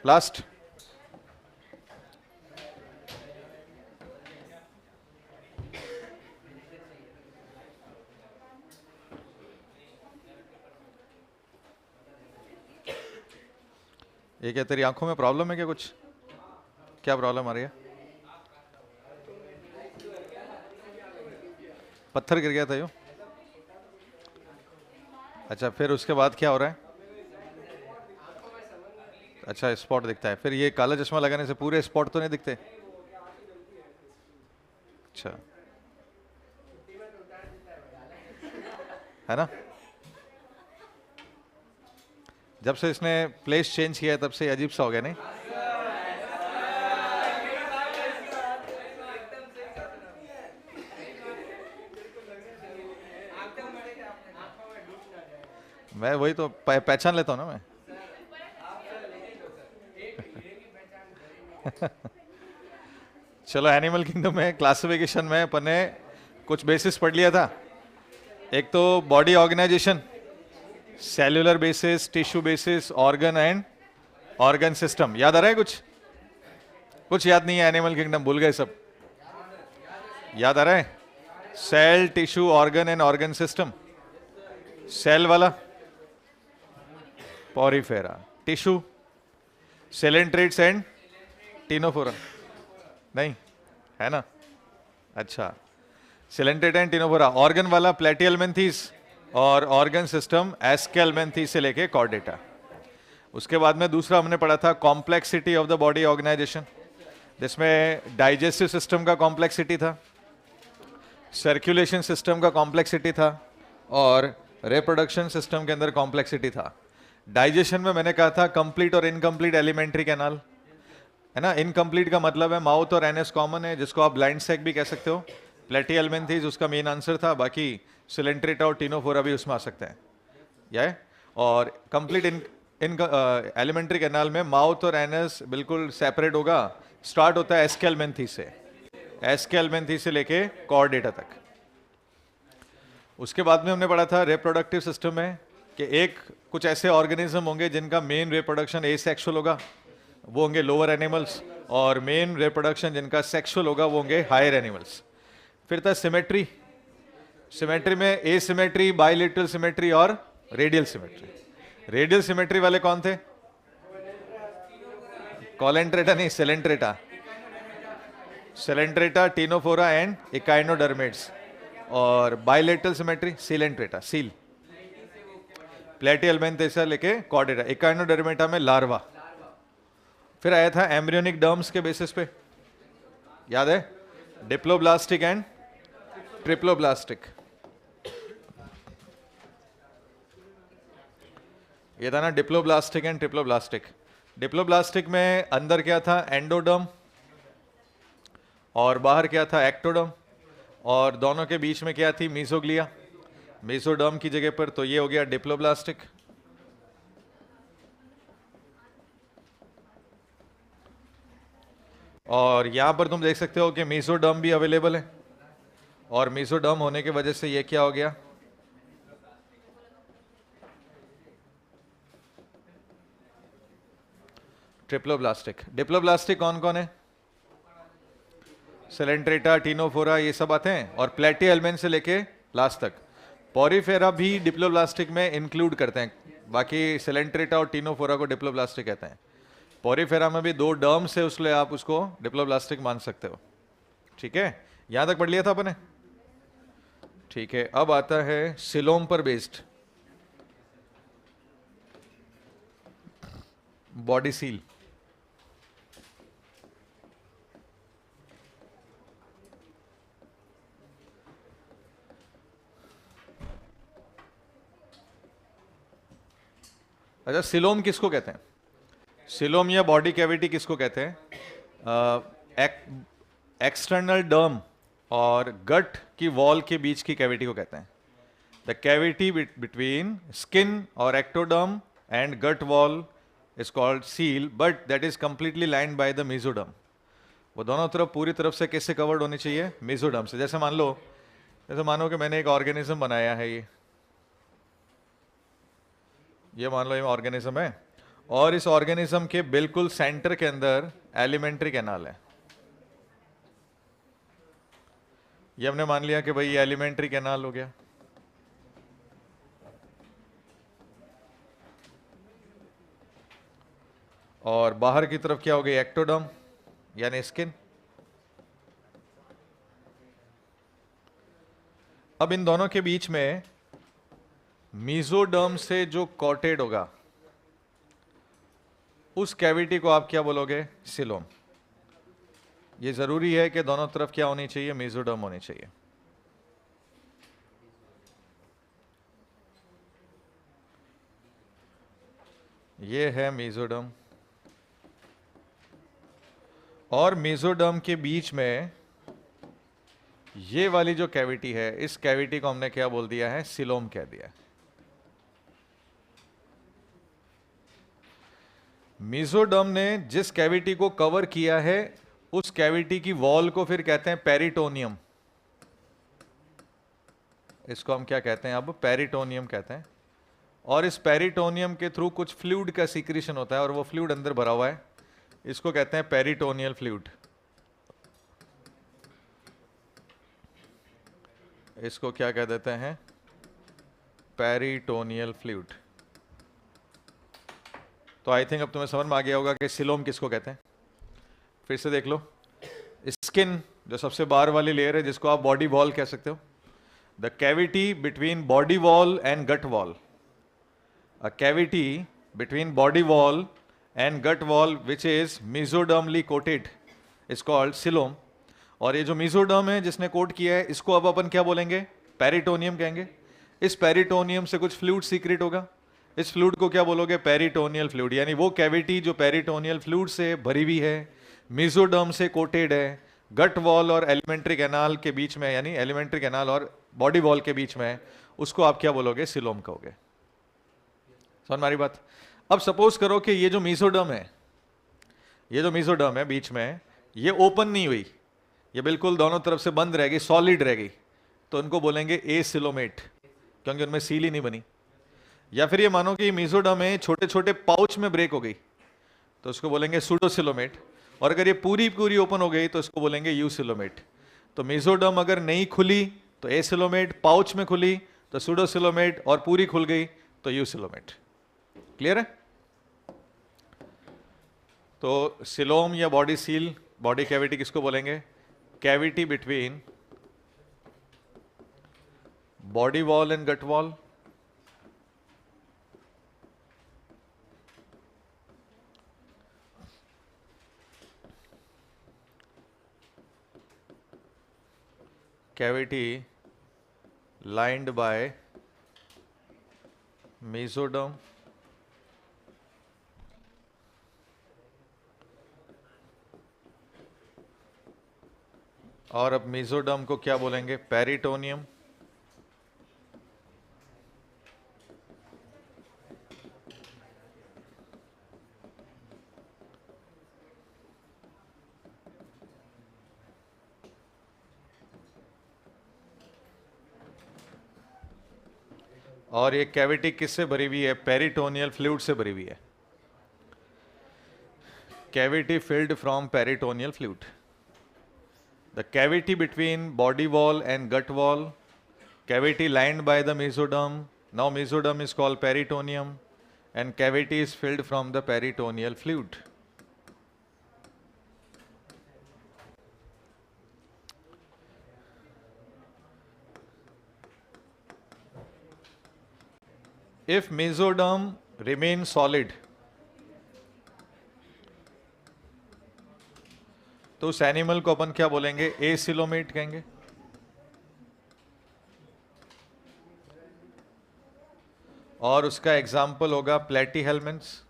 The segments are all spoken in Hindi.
लास्ट। ये क्या तेरी आंखों में प्रॉब्लम है क्या? कुछ क्या प्रॉब्लम आ रही है? पत्थर गिर गया था यो? अच्छा, फिर उसके बाद क्या हो रहा है? अच्छा, स्पॉट दिखता है। फिर ये काला चश्मा लगाने से पूरे स्पॉट तो नहीं दिखते? अच्छा, है ना? जब से इसने प्लेस चेंज किया है तब से अजीब सा हो गया, नहीं? मैं वही तो पहचान लेता हूँ ना मैं। चलो, एनिमल किंगडम में क्लासिफिकेशन में अपन ने कुछ बेसिस पढ़ लिया था। एक तो body organisation, cellular basis, tissue basis, organ and organ system. याद आ रहा है कुछ? कुछ याद नहीं है? एनिमल किंगडम भूल गए सब? याद आ रहा है? Cell, tissue, organ and organ system. Cell वाला Porifera, tissue coelenterates and Ctenophora. नहीं है ना? अच्छा, सिलेंट्रेट एंड टिनोफोरा। ऑर्गन वाला प्लेटियलमेंथीस और ऑर्गन सिस्टम एस्केलमेंथीस से लेके कॉर्डेटा। उसके बाद में दूसरा हमने पढ़ा था complexity of the body organisation, जिसमें डाइजेस्टिव सिस्टम का कॉम्प्लेक्सिटी था, सर्कुलेशन सिस्टम का कॉम्प्लेक्सिटी था और रिप्रोडक्शन सिस्टम के अंदर कॉम्प्लेक्सिटी था। डाइजेशन में मैंने कहा था कंप्लीट और इनकम्प्लीट एलिमेंट्री कैनाल, है ना? इनकम्प्लीट का मतलब है माउथ और एनएस कॉमन है, जिसको आप ब्लाइंड सैक भी कह सकते हो। प्लेटियलमेंथीज उसका मेन आंसर था, बाकी सिलेंट्रेटा और टिनोफोरा भी उसमें आ सकते हैं। या और कंप्लीट इन एलिमेंट्री कैनाल में माउथ और एनस बिल्कुल सेपरेट होगा। स्टार्ट होता है एस्केलमेंथी से, एस्केलमेंथी से लेके कॉर्डेटा तक। उसके बाद में हमने पढ़ा था रिप्रोडक्टिव सिस्टम में कि एक कुछ ऐसे ऑर्गेनिज्म होंगे जिनका मेन रिप्रोडक्शन एसेक्सुअल होगा, वो होंगे लोअर एनिमल्स, और मेन रिप्रोडक्शन जिनका सेक्सुअल होगा वो होंगे हायर एनिमल्स। फिर था सिमेट्री। सिमेट्री में एसिमेट्री, बाइलेटरल सिमेट्री और रेडियल सिमेट्री। रेडियल सिमेट्री वाले कौन थे? कॉलेंट्रेटा नहीं, coelenterata. Coelenterata, ctenophora and echinoderms. और बाइलेटरल सिमेट्री सिलेंट्रेटा, सील। प्लेटियलमेंथेसा लेके कॉर्डेटा। इकाइनोडर्मेटा में लार्वा। फिर आया था एम्ब्रियोनिक डर्म्स के बेसिस पे, याद है? Diploblastic and triploblastic. ये था ना डिप्लोब्लास्टिक एंड ट्रिप्लोब्लास्टिक। डिप्लोब्लास्टिक में अंदर क्या था? एंडोडर्म, और बाहर क्या था? एक्टोडर्म, और दोनों के बीच में क्या थी? मीसोग्लिया। मीसोडर्म की जगह पर, तो ये हो गया डिप्लोब्लास्टिक। और यहां पर तुम देख सकते हो कि मीसोडर्म भी अवेलेबल है, और मीसोडर्म होने की वजह से ये क्या हो गया? ट्रिप्लोब्लास्टिक। डिप्लोब्लास्टिक कौन कौन है? सेलेंट्रेटा, टिनोफोरा, ये सब आते हैं, और प्लेटियलमेंथ से लेके लास्ट तक। पॉरीफेरा भी डिप्लोब्लास्टिक में इंक्लूड करते हैं, बाकी सेलेंट्रेटा और टिनोफोरा को डिप्लोब्लास्टिक कहते हैं। पॉरीफेरा में भी दो डर्म्स है, उसलिए आप उसको डिप्लोब्लास्टिक मान सकते हो। ठीक है, यहां तक पढ़ लिया था अपने? ठीक है, अब आता है सिलोम पर बेस्ड बॉडी सील। अच्छा, सिलोम किसको कहते हैं? सिलोम या बॉडी कैविटी किसको कहते हैं? एक्सटर्नल डर्म और गट की वॉल के बीच की कैविटी को कहते हैं। द कैविटी बिटवीन स्किन और ectoderm and gut wall is called सील, but that is completely lined by the mesoderm. वो दोनों तरफ पूरी तरफ से किससे कवर्ड होनी चाहिए? मेसोडर्म से। जैसे मानो कि मैंने एक ऑर्गेनिज्म बनाया है, ये मान लो ये ऑर्गेनिज्म है, और इस ऑर्गेनिज्म के बिल्कुल सेंटर के अंदर एलिमेंट्री कैनाल है। ये हमने मान लिया कि भाई ये एलिमेंट्री कैनाल हो गया। और बाहर की तरफ क्या हो गई? एक्टोडर्म यानी स्किन। अब इन दोनों के बीच में मीजोडर्म से जो कॉटेड होगा उस कैविटी को आप क्या बोलोगे? सिलोम। ये जरूरी है कि दोनों तरफ क्या होनी चाहिए? मीजोडर्म होनी चाहिए। ये है मीजोडर्म और मीजोडर्म के बीच में ये वाली जो कैविटी है, इस कैविटी को हमने क्या बोल दिया है? सिलोम कह दिया। मीजोडर्म ने जिस कैविटी को कवर किया है उस कैविटी की वॉल को फिर कहते हैं पेरिटोनियम। इसको हम क्या कहते हैं? अब पेरिटोनियम कहते हैं। और इस पेरिटोनियम के थ्रू कुछ फ्लूइड का सीक्रेशन होता है और वो फ्लूइड अंदर भरा हुआ है, इसको कहते हैं पेरिटोनियल फ्लूइड। इसको क्या कह देते हैं? Peritoneal fluid. तो आई थिंक अब तुम्हें समझ में आ गया होगा कि सिलोम किसको कहते हैं। फिर से देख लो, स्किन जो सबसे बाहर वाली लेयर है जिसको आप बॉडी वॉल कह सकते हो, the cavity between body wall and gut wall, a cavity between body wall and gut wall which is mesodermally coated is called coelom. और ये जो मीजोडर्म है जिसने कोट किया है, इसको अब अपन क्या बोलेंगे? पेरिटोनियम कहेंगे। इस पेरिटोनियम से कुछ फ्लूइड सीक्रेट होगा, इस फ्लूइड को क्या बोलोगे? Peritoneal fluid. यानी वो कैविटी जो पेरिटोनियल फ्लूइड से भरी हुई है, मीजोडर्म से कोटेड है, गट वॉल और एलिमेंट्री कैनाल के बीच में, यानी एलिमेंट्री कैनाल और बॉडी वॉल के बीच में, उसको आप क्या बोलोगे? सिलोम कहोगे। समझ मारी बात? अब सपोज करो कि ये जो मीजोडर्म है, ये जो मीजोडर्म है बीच में, ये ओपन नहीं हुई, ये बिल्कुल दोनों तरफ से बंद रहेगी, सॉलिड रहेगी, तो उनको बोलेंगे एसिलोमेट, क्योंकि उनमें सील ही नहीं बनी। या फिर ये मानो कि मीजोडर्म में छोटे छोटे पाउच में ब्रेक हो गई, तो उसको बोलेंगे सूडोसिलोमेट। और अगर ये पूरी पूरी ओपन हो गई तो इसको बोलेंगे यूसिलोमेट। तो मीजोडर्म अगर नहीं खुली तो एसिलोमेट, पाउच में खुली तो सूडोसिलोमेट, और पूरी खुल गई तो यूसिलोमेट। क्लियर है? तो सिलोम या बॉडी सील, बॉडी कैविटी किसको बोलेंगे? Cavity between body wall and gut wall, cavity lined by mesoderm और अब मेसोडर्म को क्या बोलेंगे? पेरिटोनियम। और ये कैविटी किससे भरी हुई है? पेरिटोनियल फ्लूइड से भरी हुई है। Cavity filled from peritoneal fluid. The cavity between body wall and gut wall, cavity lined by the mesoderm. Now mesoderm is called peritoneum and cavity is filled from the peritoneal fluid. If mesoderm remains solid, तो उस एनिमल को अपन क्या बोलेंगे? एसिलोमेट कहेंगे। और उसका एग्जाम्पल होगा प्लेटीहेल्मिन्थ्स।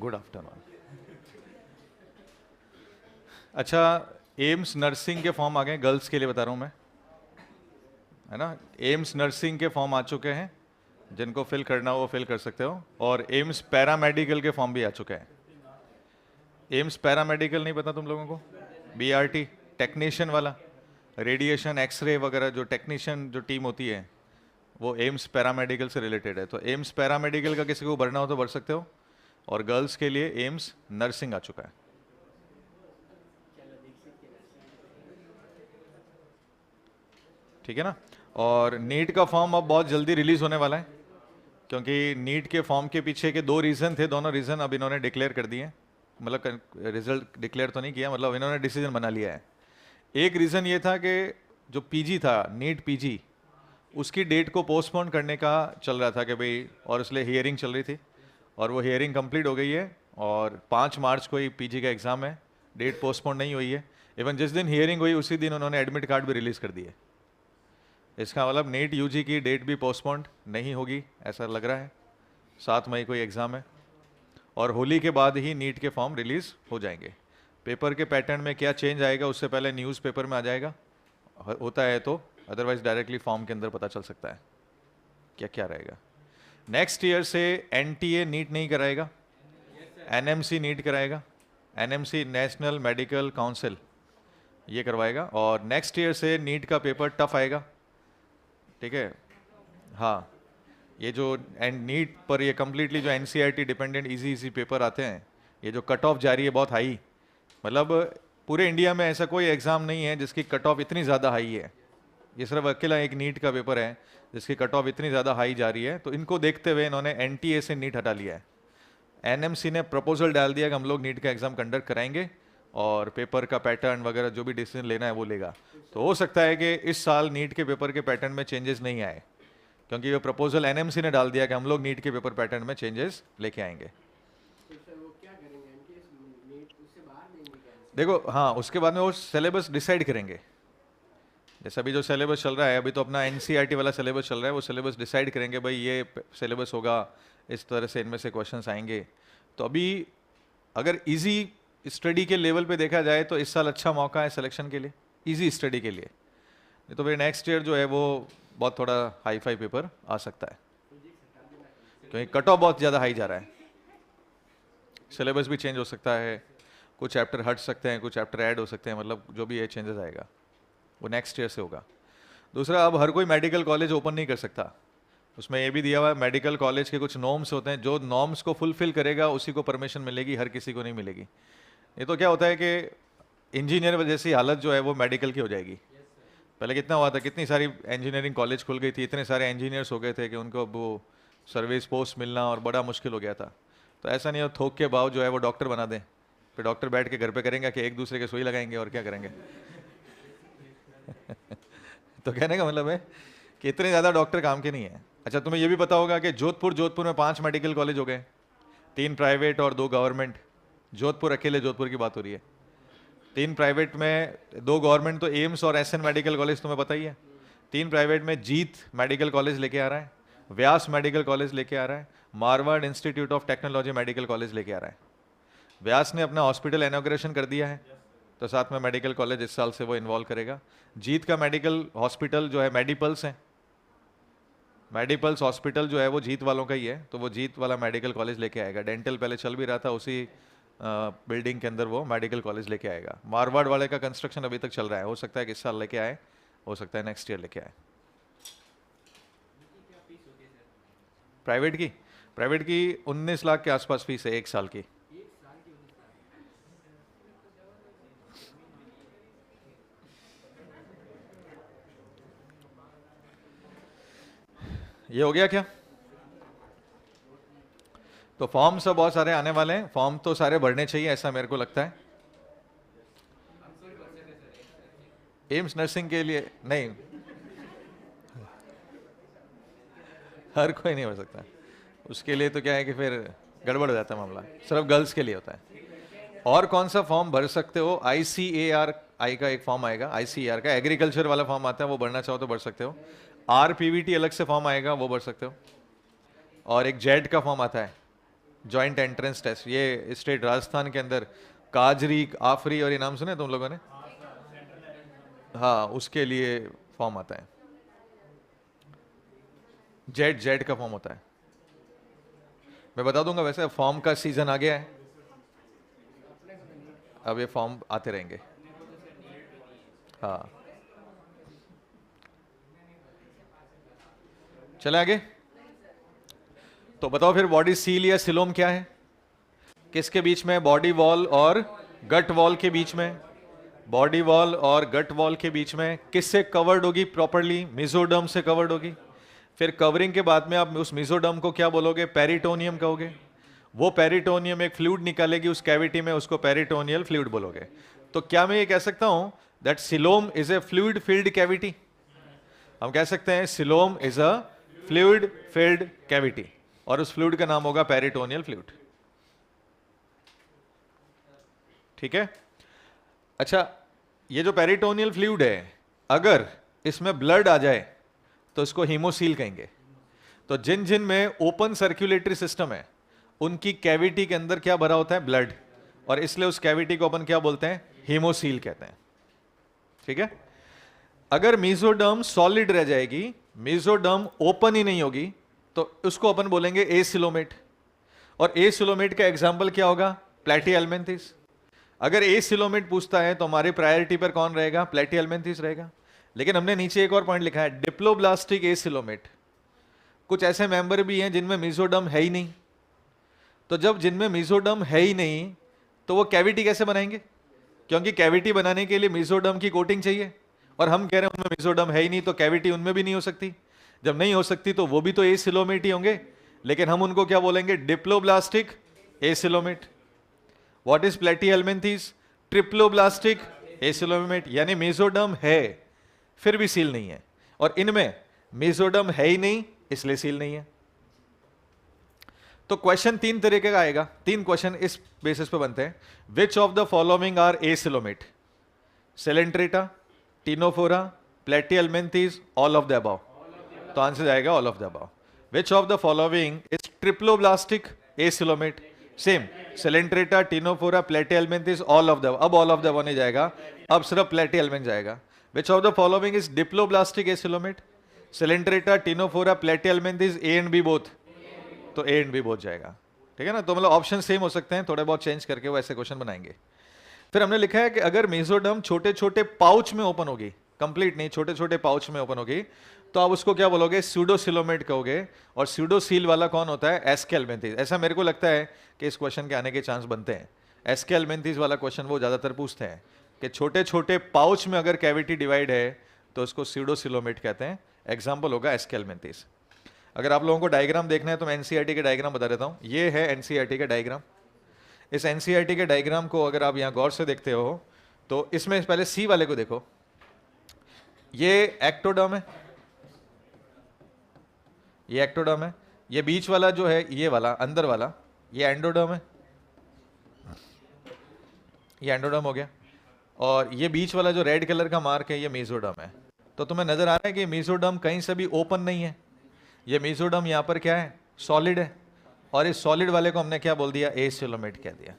Good afternoon. अच्छा, एम्स नर्सिंग के फॉर्म आ गए, गर्ल्स के लिए बता रहा हूँ मैं, है ना। एम्स नर्सिंग के फॉर्म आ चुके हैं, जिनको फिल करना हो वो फिल कर सकते हो। और एम्स पैरामेडिकल के फॉर्म भी आ चुके हैं। एम्स पैरामेडिकल नहीं पता तुम लोगों को? बीआरटी टेक्नीशियन वाला, रेडिएशन एक्सरे वगैरह जो टेक्नीशियन जो टीम होती है वो एम्स पैरामेडिकल से रिलेटेड है। तो एम्स पैरामेडिकल का किसी को भरना हो तो भर सकते हो। और गर्ल्स के लिए एम्स नर्सिंग आ चुका है। ठीक है ना। और नीट का फॉर्म अब बहुत जल्दी रिलीज होने वाला है, क्योंकि नीट के फॉर्म के पीछे के 2 रीज़न थे, दोनों रीज़न अब इन्होंने डिक्लेयर कर दिए हैं। मतलब रिजल्ट डिक्लेयर तो नहीं किया, मतलब इन्होंने डिसीजन बना लिया है। एक रीज़न ये था कि जो पीजी था, नीट पीजी, उसकी डेट को पोस्टपोन करने का चल रहा था कि भाई, और इसलिए हियरिंग चल रही थी, और वो हियरिंग कंप्लीट हो गई है और 5 मार्च को ही पीजी का एग्ज़ाम है। डेट पोस्टपोन नहीं हुई है। इवन जिस दिन हियरिंग हुई उसी दिन उन्होंने एडमिट कार्ड भी रिलीज़ कर दिए। इसका मतलब नीट यूजी की डेट भी पोस्टपोन्ड नहीं होगी, ऐसा लग रहा है। 7 मई को ही एग्ज़ाम है और होली के बाद ही नीट के फॉर्म रिलीज़ हो जाएंगे। पेपर के पैटर्न में क्या चेंज आएगा उससे पहले न्यूज़ पेपर में आ जाएगा, होता है तो, अदरवाइज डायरेक्टली फॉर्म के अंदर पता चल सकता है क्या क्या रहेगा। नेक्स्ट ईयर से एनटीए नीट नहीं कराएगा, एनएमसी नीट कराएगा। एनएमसी नेशनल मेडिकल काउंसिल ये करवाएगा। और नेक्स्ट ईयर से नीट का पेपर टफ आएगा, ठीक है। हाँ, ये जो एंड नीट पर ये कम्प्लीटली जो एनसीईआरटी डिपेंडेंट इजी पेपर आते हैं, ये जो कट ऑफ जा रही है बहुत हाई, मतलब पूरे इंडिया में ऐसा कोई एग्ज़ाम नहीं है जिसकी कट ऑफ इतनी ज़्यादा हाई है। ये सिर्फ अकेला एक नीट का पेपर है जिसकी कट ऑफ इतनी ज़्यादा हाई जा रही है। तो इनको देखते हुए इन्होंने एनटीए से नीट हटा लिया है। एनएमसी ने प्रपोजल डाल दिया कि हम लोग नीट का एग्ज़ाम कंडक्ट कराएंगे और पेपर का पैटर्न वगैरह जो भी डिसीजन लेना है वो लेगा। तो हो सकता है कि इस साल नीट के पेपर के पैटर्न में चेंजेस नहीं आए, क्योंकि ये प्रपोजल एनएमसी ने डाल दिया कि हम लोग नीट के पेपर पैटर्न में चेंजेस लेके आएंगे। देखो, हाँ, उसके बाद में वो सिलेबस डिसाइड करेंगे। जैसे अभी जो सिलेबस चल रहा है, अभी तो अपना एनसीईआरटी वाला सिलेबस चल रहा है, वो सिलेबस डिसाइड करेंगे भाई ये सिलेबस होगा, इस तरह से इनमें से क्वेश्चंस आएंगे। तो अभी अगर इजी स्टडी के लेवल पे देखा जाए तो इस साल अच्छा मौका है सिलेक्शन के लिए, इजी स्टडी के लिए। नहीं तो फिर नेक्स्ट ईयर जो है वो बहुत थोड़ा हाई फाई पेपर आ सकता है, क्योंकि कट ऑफ बहुत ज़्यादा हाई जा रहा है। सिलेबस भी चेंज हो सकता है, कुछ चैप्टर हट सकते हैं, कुछ चैप्टर ऐड हो सकते हैं, मतलब जो भी ये चेंजेस आएगा वो नेक्स्ट ईयर से होगा। दूसरा, अब हर कोई मेडिकल कॉलेज ओपन नहीं कर सकता। उसमें ये भी दिया हुआ है, मेडिकल कॉलेज के कुछ नॉर्म्स होते हैं, जो नॉर्म्स को फुलफिल करेगा उसी को परमिशन मिलेगी, हर किसी को नहीं मिलेगी। ये तो क्या होता है कि इंजीनियर जैसी हालत जो है वो मेडिकल की हो जाएगी। पहले कितना हुआ था, कितनी सारी इंजीनियरिंग कॉलेज खुल गई थी, इतने सारे इंजीनियर्स हो गए थे कि उनको वो सर्विस पोस्ट मिलना और बड़ा मुश्किल हो गया था। तो ऐसा नहीं हो थोक के भाव जो है वो डॉक्टर बना दें, फिर डॉक्टर बैठ के घर पे करेंगे कि एक दूसरे के सुई लगाएंगे और क्या करेंगे। तो कहने का मतलब है कि इतने ज़्यादा डॉक्टर काम के नहीं है। अच्छा, तुम्हें ये भी पता होगा कि जोधपुर में 5 मेडिकल कॉलेज हो गए, 3 प्राइवेट और 2 गवर्नमेंट। जोधपुर, अकेले जोधपुर की बात हो रही है। 3 प्राइवेट में 2 गवर्नमेंट, तो एम्स और एसएन मेडिकल कॉलेज तुम्हें पता ही है। 3 प्राइवेट में जीत मेडिकल कॉलेज लेके आ रहा है, व्यास मेडिकल कॉलेज लेके आ रहा है, Marwar institute of technology medical college लेके आ रहा है। व्यास ने अपना हॉस्पिटल इनॉग्रेशन कर दिया है, तो साथ में मेडिकल कॉलेज इस साल से वो इन्वॉल्व करेगा। जीत का मेडिकल हॉस्पिटल जो है मेडिपल्स है, मेडिपल्स हॉस्पिटल जो है वो जीत वालों का ही है, तो वो जीत वाला मेडिकल कॉलेज लेके आएगा। डेंटल पहले चल भी रहा था उसी बिल्डिंग के अंदर, वो मेडिकल कॉलेज लेके आएगा। मारवाड़ वाले का कंस्ट्रक्शन अभी तक चल रहा है, हो सकता है कि इस साल लेके आए, हो सकता है नेक्स्ट ईयर लेके आए। प्राइवेट की 19 लाख के आसपास फीस है 1 साल की। ये हो गया क्या? तो फॉर्म सब बहुत सारे आने वाले हैं, फॉर्म तो सारे भरने चाहिए ऐसा मेरे को लगता है। एम्स नर्सिंग के लिए नहीं, हर कोई नहीं भर सकता। उसके लिए तो क्या है कि फिर गड़बड़ हो जाता है मामला, सिर्फ गर्ल्स के लिए होता है। और कौन सा फॉर्म भर सकते हो? ICAR का एक फॉर्म आएगा, ICAR का एग्रीकल्चर वाला फॉर्म आता है, वो भरना चाहो तो भर सकते हो। RPVT अलग से फॉर्म आएगा, वो भर सकते हो। और एक जेड का फॉर्म आता है, जॉइंट एंट्रेंस टेस्ट, ये स्टेट राजस्थान के अंदर काजरी, आफरी और ये नाम सुने तुम लोगों ने? हाँ, उसके लिए फॉर्म आता है, जेड जेड का फॉर्म होता है। मैं बता दूंगा, वैसे फॉर्म का सीजन आ गया है, अब ये फॉर्म आते रहेंगे। हाँ, चले आगे। तो बताओ फिर बॉडी सील या सिलोम क्या है? किसके बीच में? बॉडी वॉल और गट वॉल के बीच में। बॉडी वॉल और गट वॉल के बीच में किससे कवर्ड होगी प्रॉपरली? मेसोडर्म से कवर्ड होगी। फिर कवरिंग के बाद में आप उस मेसोडर्म को क्या बोलोगे? पेरिटोनियम कहोगे। वो पेरिटोनियम एक फ्लूइड निकालेगी उस कैविटी में, उसको पेरिटोनियल फ्लूइड बोलोगे। तो क्या मैं ये कह सकता हूं that coelom is a fluid filled cavity? हम कह सकते हैं coelom is a fluid filled cavity, और उस फ्लूइड का नाम होगा पेरिटोनियल फ्लूइड। ठीक है। अच्छा, ये जो पेरिटोनियल फ्लूइड है, अगर इसमें ब्लड आ जाए तो इसको हीमोसील कहेंगे। तो जिन जिन में ओपन सर्कुलेटरी सिस्टम है उनकी कैविटी के अंदर क्या भरा होता है? ब्लड, और इसलिए उस कैविटी को अपन क्या बोलते हैं? हीमोसील कहते हैं। ठीक है। अगर मेसोडर्म सॉलिड रह जाएगी, मेसोडर्म ओपन ही नहीं होगी, तो उसको अपन बोलेंगे एसिलोमेट। और एसिलोमेट का एग्जांपल क्या होगा? प्लैटिहेल्मिन्थेस। अगर एसिलोमेट पूछता है तो हमारी प्रायोरिटी पर कौन रहेगा? प्लैटिहेल्मिन्थेस रहेगा। लेकिन हमने नीचे एक और पॉइंट लिखा है, डिप्लोब्लास्टिक एसिलोमेट। कुछ ऐसे मेंबर भी हैं जिनमें मेसोडर्म है ही नहीं। तो जब जिनमें मेसोडर्म है ही नहीं तो वो कैविटी कैसे बनाएंगे? क्योंकि कैविटी बनाने के लिए मेसोडर्म की कोटिंग चाहिए, और हम कह रहे हैं उनमें मेसोडर्म है ही नहीं, तो कैविटी उनमें भी नहीं हो सकती। जब नहीं हो सकती तो वो भी तो एसिलोमेट ही होंगे, लेकिन हम उनको क्या बोलेंगे? Diploblastic acoelomate. What is platyhelminthes? Triploblastic acoelomate. यानी मेसोडर्म है फिर भी सील नहीं है, और इनमें मेसोडर्म है ही नहीं इसलिए सील नहीं है। तो क्वेश्चन तीन तरीके का आएगा, तीन क्वेश्चन इस बेसिस पे बनते हैं। Which of the following are acoelomate? Coelenterata, ctenophora, platyhelminthes, all of the above. तो आंसर आएगा all of the above. Which of the following is triploblastic acoelomate? Same, coelenterata, ctenophora, platyhelminthes, all of the. अब ऑल ऑफ द अबव नहीं जाएगा, अब सिर्फ प्लैटिहेल्मिन जाएगा। Which of the following is diploblastic acoelomate? Coelenterata, ctenophora, platyhelminthes, A and B both. तो ए एंड बी बोथ जाएगा। ठीक है ना। तो मतलब ऑप्शन सेम हो सकते हैं, थोड़े बहुत चेंज करके वो ऐसे क्वेश्चन बनाएंगे। फिर हमने लिखा है कि अगर मेसोडर्म छोटे छोटे पाउच में ओपन होगी, कंप्लीट नहीं, छोटे छोटे पाउच में ओपन होगी, तो आप उसको क्या बोलोगे? स्यूडोसिलोमेट कहोगे। और स्यूडोसील वाला कौन होता है? एस्केल्मिन्थेस। ऐसा मेरे को लगता है कि इस क्वेश्चन के आने के चांस बनते हैं। एस्केल्मिन्थेस वाला क्वेश्चन वो ज्यादातर पूछते हैं कि छोटे छोटे पाउच में अगर कैविटी डिवाइड है तो उसको स्यूडोसिलोमेट कहते हैं। एग्जाम्पल होगा एस्केल्मिन्थेस। अगर आप लोगों को डायग्राम देखना है तो मैं एनसीईआरटी के डायग्राम बता देता हूँ। ये है एनसीईआरटी का डायग्राम। इस एनसीईआरटी के डायग्राम को अगर आप यहाँ गौर से देखते हो तो इसमें पहले सी वाले को देखो, ये एक्टोडर्म है, ये एक्टोडर्म है। ये बीच वाला जो है, ये वाला अंदर वाला, ये एंडोडर्म है, ये एंडोडर्म हो गया। और ये बीच वाला जो रेड कलर का मार्क है, ये मेसोडर्म है। तो तुम्हें नजर आ रहा है कि मेसोडर्म कहीं से भी ओपन नहीं है। ये मेसोडर्म यहाँ पर क्या है? सॉलिड है। और इस सॉलिड वाले को हमने क्या बोल दिया? एसिलोमेट कह दिया।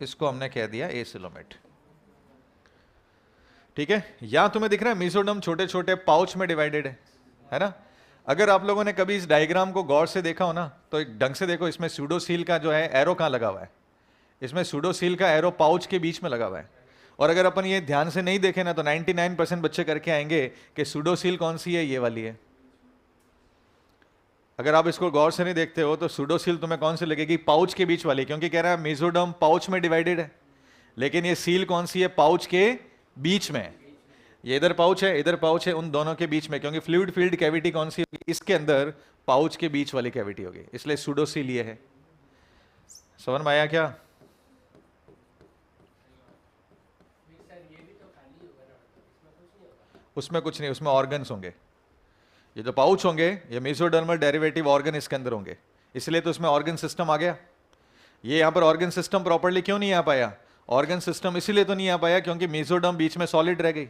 इसको हमने कह दिया एसिलोमेट। ठीक है। यहां तुम्हें दिख रहा है मेसोडर्म छोटे छोटे पाउच में डिवाइडेड है ना। अगर आप लोगों ने कभी इस डायग्राम को गौर से देखा हो ना, तो एक ढंग से देखो, इसमें स्यूडोसील का जो है एरो कहां लगा हुआ है? इसमें स्यूडोसील का एरो पाउच के बीच में लगा हुआ है। और अगर अपन ये ध्यान से नहीं देखें ना तो 99% बच्चे करके आएंगे कि स्यूडोसील कौन सी है? ये वाली है। अगर आप इसको गौर से नहीं देखते हो तो स्यूडोसील तुम्हें कौन सी लगेगी? पाउच के बीच वाली, क्योंकि कह रहा है मेसोडर्म पाउच में डिवाइडेड है। लेकिन ये सील कौन सी है? पाउच के बीच में। ये इधर पाउच है, इधर पाउच है, उन दोनों के बीच में, क्योंकि फ्लूइड फील्ड कैविटी कौन सी होगी? इसके अंदर पाउच के बीच वाली कैविटी होगी, इसलिए स्यूडोसील ये है। समझ में आया क्या? उसमें कुछ नहीं, उसमें ऑर्गन्स होंगे। ये जो पाउच होंगे ये मेसोडर्मल डेरिवेटिव ऑर्गन इसके अंदर होंगे, इसलिए तो इसमें ऑर्गन सिस्टम आ गया। ये यहाँ पर ऑर्गन सिस्टम प्रॉपर्ली क्यों नहीं आ पाया? ऑर्गन सिस्टम इसीलिए तो नहीं आ पाया क्योंकि मेसोडर्म बीच में सॉलिड रह गई।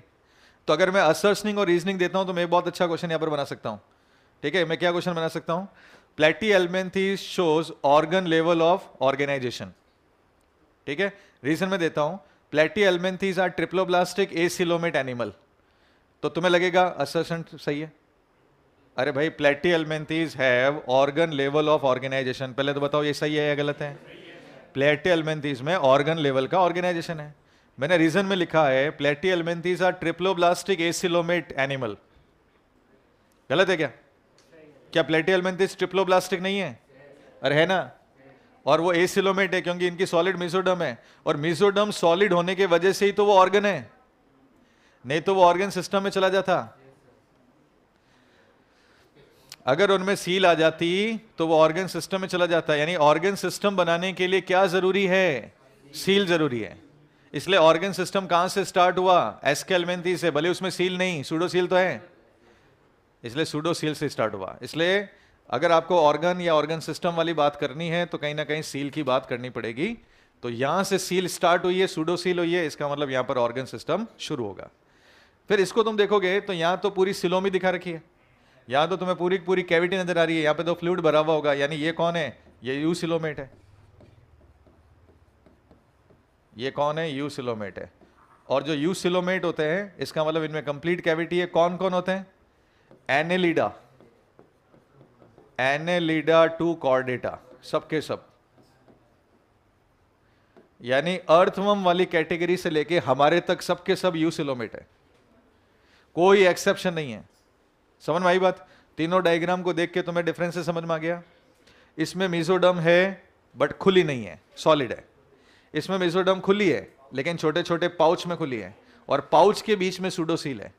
तो अगर मैं असर्शनिंग और रीजनिंग देता हूं तो मैं बहुत अच्छा क्वेश्चन यहाँ पर बना सकता हूँ। ठीक है, मैं क्या क्वेश्चन बना सकता हूँ? Platyhelminthes shows organ level of organisation, ठीक है। रीजन मैं देता हूं, Platyhelminthes are triploblastic acoelomate animal, तो तुम्हें लगेगा असर्शन सही है। अरे भाई, Platyhelminthes have organ level of organisation, पहले तो बताओ ये सही है या गलत है। प्लेटीहेल्मिन्थेस में ऑर्गन लेवल का ऑर्गेनाइजेशन है। मैंने रीजन में लिखा है Platyhelminthes are triploblastic acoelomate animal, गलत है क्या? क्या प्लेटीहेल्मिन्थेस ट्रिप्लोब्लास्टिक नहीं है? अरे है ना, और वो एसिलोमेट है क्योंकि इनकी सॉलिड मेसोडर्म है, और मेसोडर्म सॉलिड होने के वजह से ही तो वो ऑर्गन है, नहीं तो वो ऑर्गन सिस्टम में चला जाता। अगर उनमें सील आ जाती तो वो ऑर्गन सिस्टम में चला जाता। यानी ऑर्गन सिस्टम बनाने के लिए क्या जरूरी है? सील जरूरी है। इसलिए ऑर्गन सिस्टम कहां से स्टार्ट हुआ? एस्केल्मेंथेस से, भले उसमें सील नहीं, सूडो सील तो है, इसलिए सूडो सील से स्टार्ट हुआ। इसलिए अगर आपको ऑर्गन या ऑर्गन सिस्टम वाली बात करनी है तो कहीं ना कहीं सील की बात करनी पड़ेगी। तो यहां से सील स्टार्ट हुई है, सूडो सील हुई है, इसका मतलब यहां पर ऑर्गन सिस्टम शुरू होगा। फिर इसको तुम देखोगे तो यहां तो पूरी सिलोमी दिखा रखी है, यहां तो तुम्हें पूरी पूरी कैविटी नजर आ रही है, यहां पे तो फ्लूइड भरा हुआ होगा, यानी ये कौन है? ये यूसिलोमेट है। ये कौन है? यूसिलोमेट है। और जो यूसिलोमेट होते हैं इसका मतलब इनमें कंप्लीट कैविटी है। कौन कौन होते हैं? एनेलिडा, एनेलिडा टू कॉर्डेटा, सबके सब। यानी अर्थवर्म वाली कैटेगरी से लेके हमारे तक सबके सब यूसिलोमेट है, कोई एक्सेप्शन नहीं है। समझ में आई बात? तीनों डायग्राम को देख के तुम्हें डिफरेंसेस समझ में आ गया। इसमें मेसोडर्म है बट खुली नहीं है, सॉलिड है। इसमें मेसोडर्म खुली है लेकिन छोटे छोटे पाउच में खुली है, और पाउच के बीच में सूडोसील है।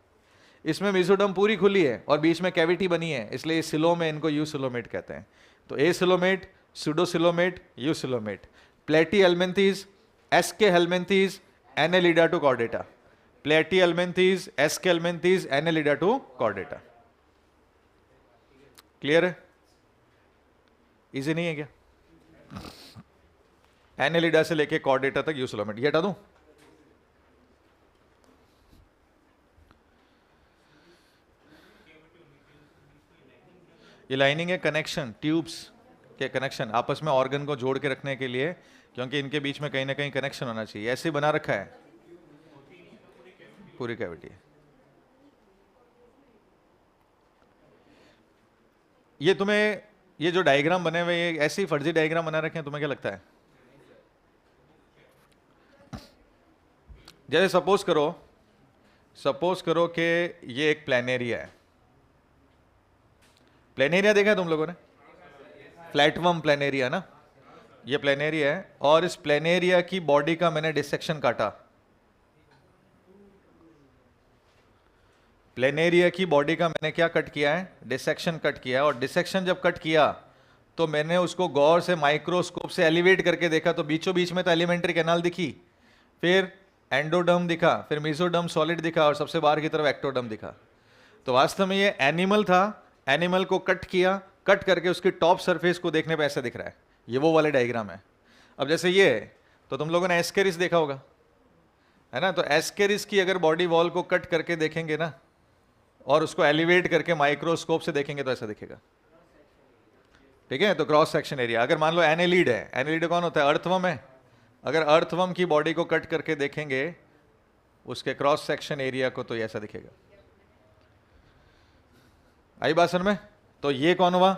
इसमें मेसोडर्म पूरी खुली है और बीच में कैविटी बनी है, इसलिए सिलो में इनको यूसिलोमेट कहते हैं। तो acoelomate, pseudocoelomate, eucoelomate. Platyhelminthes, aschelminthes, annelida to chordata. Platyhelminthes, aschelminthes, annelida to chordata. Clear है? इजी नहीं है क्या? एनेलिडा से लेके कॉर्डेटा तक यूसिलोमेट। ये हटा दूं? ये लाइनिंग है कनेक्शन, ट्यूब्स के कनेक्शन, आपस में ऑर्गन को जोड़ के रखने के लिए, क्योंकि इनके बीच में कहीं ना कहीं कनेक्शन होना चाहिए। ऐसे बना रखा है, पूरी कैविटी है। ये तुम्हें, ये जो डायग्राम बने हुए, ये ऐसे ही फर्जी डायग्राम बना रखे हैं, तुम्हें क्या लगता है? जैसे सपोज करो कि ये एक प्लेनेरिया है। प्लेनेरिया देखा है तुम लोगों ने? फ्लैटवर्म प्लेनेरिया ना, ये प्लेनेरिया है, और इस प्लेनेरिया की बॉडी का मैंने डिसेक्शन काटा। प्लेनेरिया की बॉडी का मैंने क्या कट किया है? डिसेक्शन कट किया है। और डिसेक्शन जब कट किया तो मैंने उसको गौर से माइक्रोस्कोप से एलिवेट करके देखा, तो बीचों बीच में तो एलिमेंट्री कैनाल दिखी, फिर एंडोडर्म दिखा, फिर मेसोडर्म सॉलिड दिखा, और सबसे बाहर की तरफ एक्टोडर्म दिखा। तो वास्तव में ये एनिमल था, एनिमल को कट किया, कट करके उसकी टॉप सरफेस को देखने पे ऐसा दिख रहा है। ये वो वाले डायग्राम है। अब जैसे ये है, तो तुम लोगों ने एस्केरिस देखा होगा, है ना? तो एस्केरिस की अगर बॉडी वॉल को कट करके देखेंगे ना, और उसको एलिवेट करके माइक्रोस्कोप से देखेंगे तो ऐसा दिखेगा, ठीक है? तो क्रॉस सेक्शन एरिया। अगर मान लो एनेलिड है, एनेलिड कौन होता है? अर्थवर्म है। अगर अर्थवर्म की बॉडी को कट करके देखेंगे उसके क्रॉस सेक्शन एरिया को, तो ऐसा दिखेगा। आई बात समझ में? तो ये कौन हुआ?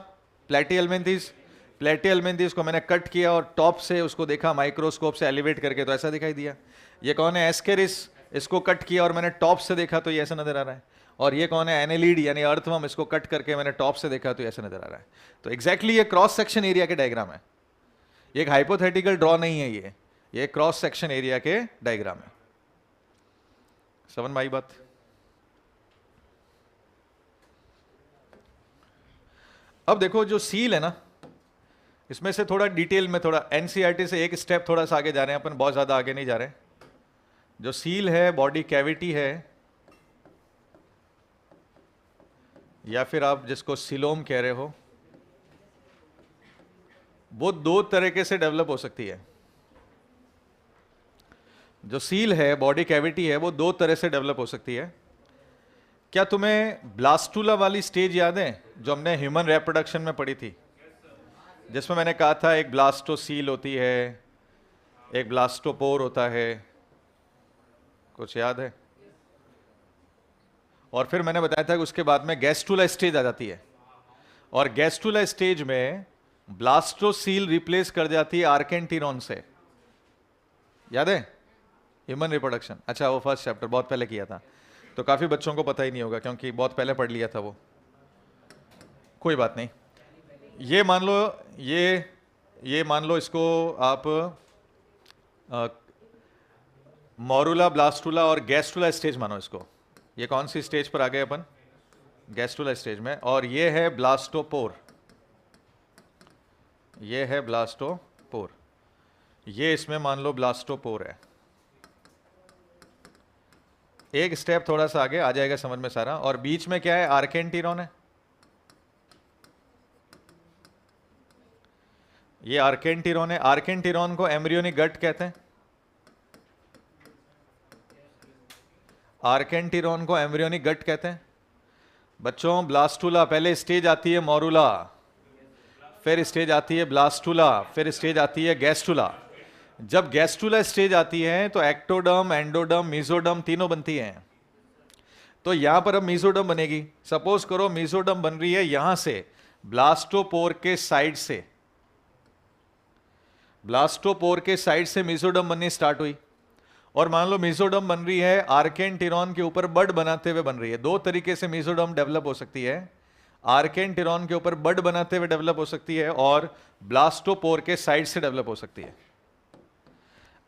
प्लेटीहेल्मिन्थेस। प्लेटीहेल्मिन्थेस को मैंने कट किया और टॉप से उसको देखा माइक्रोस्कोप से एलिवेट करके, तो ऐसा दिखाई दिया। ये कौन है? एस्केरिस। इसको कट किया और मैंने टॉप से देखा तो ये ऐसा नजर आ रहा है। और ये कौन है? एनेलिड यानी अर्थवर्म। इसको कट करके मैंने टॉप से देखा तो ऐसा नजर आ रहा है। तो एग्जैक्टली ये क्रॉस सेक्शन एरिया के डायग्राम है। ये एक हाइपोथेटिकल ड्रॉ नहीं है, ये क्रॉस सेक्शन एरिया के डायग्राम है। समझ में आई बात? अब देखो जो सील है ना, इसमें से थोड़ा डिटेल में, थोड़ा एनसीईआरटी से एक स्टेप थोड़ा सा आगे जा रहे हैं अपन, बहुत ज्यादा आगे नहीं जा रहे। जो सील है, बॉडी कैविटी है, या फिर आप जिसको सिलोम कह रहे हो, वो दो तरीके से डेवलप हो सकती है। जो सील है, बॉडी कैविटी है, वो दो तरह से डेवलप हो सकती है। क्या तुम्हें ब्लास्टुला वाली स्टेज याद है जो हमने ह्यूमन रिप्रोडक्शन में पढ़ी थी? जिसमें मैंने कहा था एक ब्लास्टोसील होती है, एक ब्लास्टोपोर होता है, कुछ याद है? और फिर मैंने बताया था कि उसके बाद में गैस्ट्रुला स्टेज आ जाती है, और गैस्ट्रुला स्टेज में ब्लास्टोसील रिप्लेस कर जाती है आर्केंटिरॉन से। याद है? Human reproduction. अच्छा, वो फर्स्ट चैप्टर बहुत पहले किया था, तो काफी बच्चों को पता ही नहीं होगा क्योंकि बहुत पहले पढ़ लिया था वो। कोई बात नहीं। ये मान लो, ये मान लो इसको आप मॉरुला, ब्लास्टुला और गैस्ट्रुला स्टेज मानो इसको। ये कौन सी स्टेज पर आ गए अपन? गैस्ट्रुला स्टेज में। और ये है ब्लास्टोपोर, ये है ब्लास्टोपोर, ये इसमें मान लो ब्लास्टोपोर है। एक स्टेप थोड़ा सा आगे आ जाएगा समझ में सारा। और बीच में क्या है? आर्केंटिरॉन है। ये आर्केंटिरॉन है। आर्केंटिरॉन को एम्ब्रियोनिक गट कहते हैं। आर्केंटिरॉन को एम्ब्रियोनिक गट कहते हैं। बच्चों, ब्लास्टुला पहले स्टेज आती है मॉरुला, फिर स्टेज आती है ब्लास्टुला, फिर स्टेज आती है गैस्ट्रुला। जब गैस्ट्रुला स्टेज आती है तो एक्टोडर्म, एंडोडर्म, मीजोडर्म तीनों बनती हैं। तो यहां पर अब मीजोडर्म बनेगी। सपोज करो मीजोडर्म बन रही है यहां से, ब्लास्टोपोर के साइड से, ब्लास्टोपोर के साइड से मीजोडर्म बननी स्टार्ट हुई। और मान लो मीजोडर्म बन रही है आर्केंटिरॉन के ऊपर बड बनाते हुए बन रही है। दो तरीके से मीजोडर्म डेवलप हो सकती है, आर्केंटिरॉन के ऊपर बड बनाते हुए डेवलप हो सकती है, और ब्लास्टोपोर के साइड से डेवलप हो सकती है।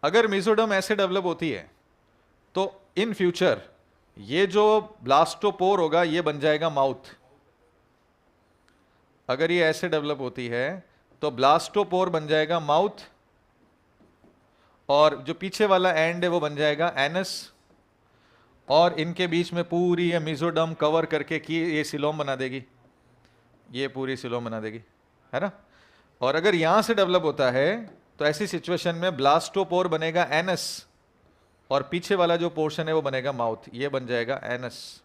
अगर मीजोडर्म ऐसे डेवलप होती है तो इन फ्यूचर ये जो ब्लास्टोपोर होगा ये बन जाएगा माउथ। अगर ये ऐसे डेवलप होती है तो ब्लास्टोपोर बन जाएगा माउथ, और जो पीछे वाला एंड है वो बन जाएगा एनस, और इनके बीच में पूरी ये मीजोडर्म कवर करके कि ये सिलोम बना देगी, ये पूरी सिलोम बना देगी, है ना। और अगर यहां से डेवलप होता है तो ऐसी सिचुएशन में ब्लास्टोपोर बनेगा एनस, और पीछे वाला जो पोर्शन है वो बनेगा माउथ। ये बन जाएगा एनस,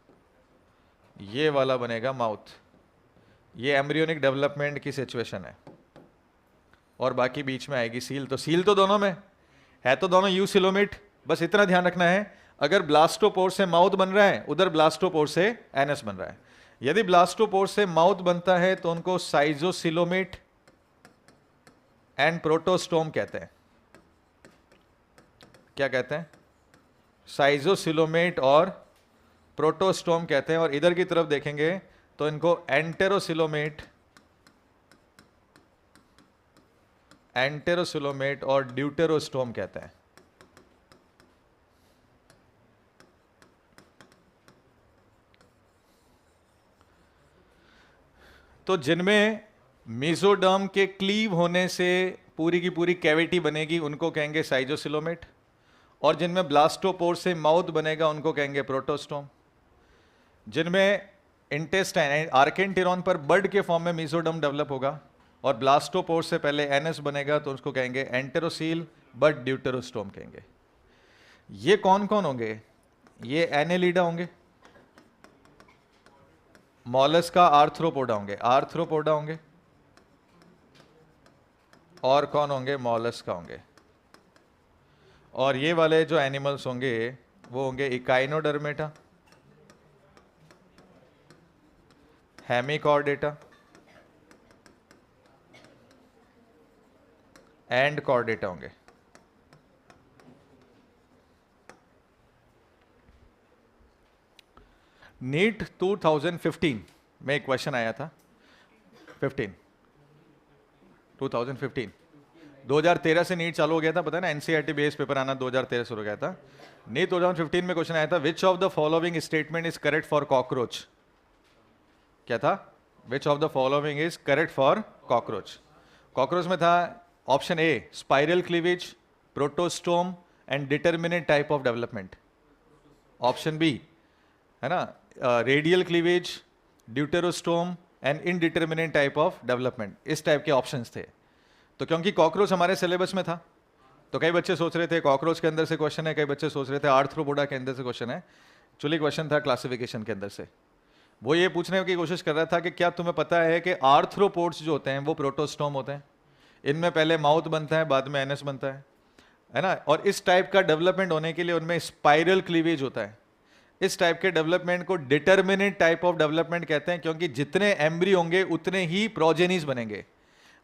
ये वाला बनेगा माउथ। ये एम्ब्रियोनिक डेवलपमेंट की सिचुएशन है। और बाकी बीच में आएगी सील। तो सील तो दोनों में है, तो दोनों यूसिलोमेट। बस इतना ध्यान रखना है, अगर ब्लास्टोपोर से माउथ बन रहा है, उधर ब्लास्टोपोर से एनस बन रहा है। यदि ब्लास्टोपोर से माउथ बनता है तो उनको साइजोसिलोमेट एंड प्रोटोस्टोम कहते हैं। क्या कहते हैं? साइजोसिलोमेट और प्रोटोस्टोम कहते हैं। और इधर की तरफ देखेंगे तो इनको एंटेरोसिलोमेट, एंटेरोसिलोमेट और ड्यूटेरोस्टोम कहते हैं। तो जिनमें मीजोडर्म के क्लीव होने से पूरी की पूरी कैविटी बनेगी उनको कहेंगे साइजोसिलोमेट, और जिनमें ब्लास्टोपोर से माउथ बनेगा उनको कहेंगे प्रोटोस्टोम। जिनमें इंटेस्टाइन, आर्केंटिरॉन पर बर्ड के फॉर्म में मीजोडर्म डेवलप होगा और ब्लास्टोपोर से पहले एनस बनेगा तो उसको कहेंगे एंटेरोसील, बट ड्यूटेरोस्टोम कहेंगे। ये कौन कौन होंगे? ये एनेलिडा होंगे, मॉलस्का आर्थ्रोपोडा होंगे, आर्थ्रोपोडा होंगे, और कौन होंगे? मॉलस्का होंगे। और ये वाले जो एनिमल्स होंगे वो होंगे इकाइनोडर्मेटा, हेमिकॉर्डेटा एंड कॉर्डेटा होंगे। नीट 2015 में एक क्वेश्चन आया था, 2013 से नीट चालू हो गया था, पता है ना। एनसीईआरटी बेस्ड पेपर आना 2013 शुरू हो गया था। नीट 2015 में क्वेश्चन आया था, which of the following statement is correct for cockroach. क्या था? Which of the following is correct for cockroach. Cockroach में था option A spiral cleavage, protostome and determinate type of development. Option B है ना radial cleavage, deuterostome and indeterminate type of development. इस टाइप के ऑप्शंस थे। तो क्योंकि कॉकरोच हमारे सिलेबस में था तो कई बच्चे सोच रहे थे कॉकरोच के अंदर से क्वेश्चन है, कई बच्चे सोच रहे थे आर्थ्रोपोडा के अंदर से क्वेश्चन है। एक्चुअली क्वेश्चन था क्लासिफिकेशन के अंदर से। वो ये पूछने की कोशिश कर रहा था कि क्या तुम्हें पता है कि आर्थ्रोपोड्स जो होते हैं वो प्रोटोस्टोम होते हैं, इनमें पहले माउथ बनता है बाद में एनस बनता है ना। और इस टाइप का डेवलपमेंट होने के लिए उनमें स्पाइरल क्लीवेज होता है। इस टाइप के डेवलपमेंट को डिटर्मिनेट टाइप ऑफ डेवलपमेंट कहते हैं, क्योंकि जितने एम्ब्री होंगे उतने ही प्रोजेनीज बनेंगे।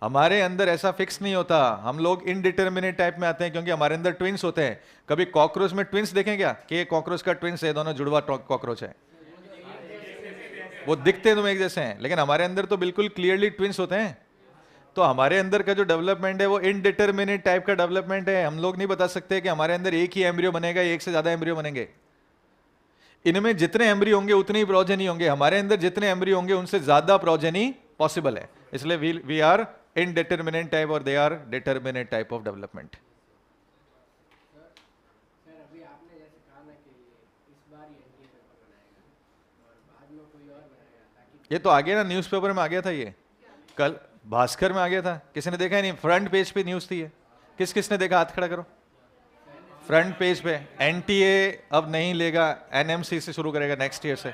हमारे अंदर ऐसा फिक्स नहीं होता, हम लोग इनडिटर्मिनेट टाइप में आते हैं, क्योंकि हमारे अंदर ट्विंस होते हैं। कभी कॉकरोच में ट्विंस देखें क्या कि कॉकरोच का ट्विंस है, दोनों जुड़वा कॉकरोच है, वो दिखते हैं तुम्हें एक जैसे हैं, लेकिन हमारे अंदर तो बिल्कुल क्लियरली ट्विंस होते हैं। तो हमारे अंदर का जो डेवलपमेंट है वो इनडिटर्मिनेट टाइप का डेवलपमेंट है। हम लोग नहीं बता सकते कि हमारे अंदर एक ही एम्ब्रियो बनेगा, एक से ज्यादा एम्ब्रियो बनेंगे। इनमें जितने एम्ब्रियो होंगे उतने ही प्रोजेनी होंगे, हमारे अंदर जितने एम्ब्रियो होंगे उनसे ज्यादा प्रोजेनी पॉसिबल है। इसलिए वी आर इनडिटर्मिनेट टाइप और they are determinate type of development. ये तो आ गया ना, न्यूज़पेपर में आ गया था, ये कल भास्कर में आ गया था, किसी ने देखा ही नहीं, फ्रंट पेज पे न्यूज़ थी ये। किस किसने देखा, हाथ खड़ा करो। फ्रंट पेज पे एनटीए अब नहीं लेगा, एनएमसी से शुरू करेगा नेक्स्ट ईयर से।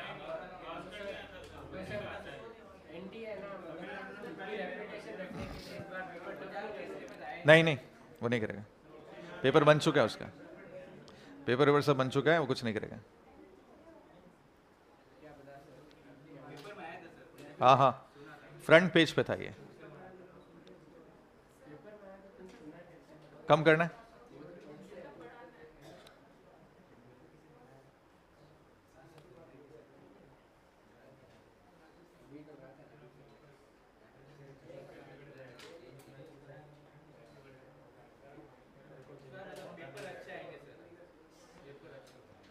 नहीं नहीं, वो नहीं करेगा, पेपर बन चुका है उसका, पेपर वेपर सब बन चुका है, वो कुछ नहीं करेगा। हाँ हाँ, फ्रंट पेज पे था ये। कम करना है।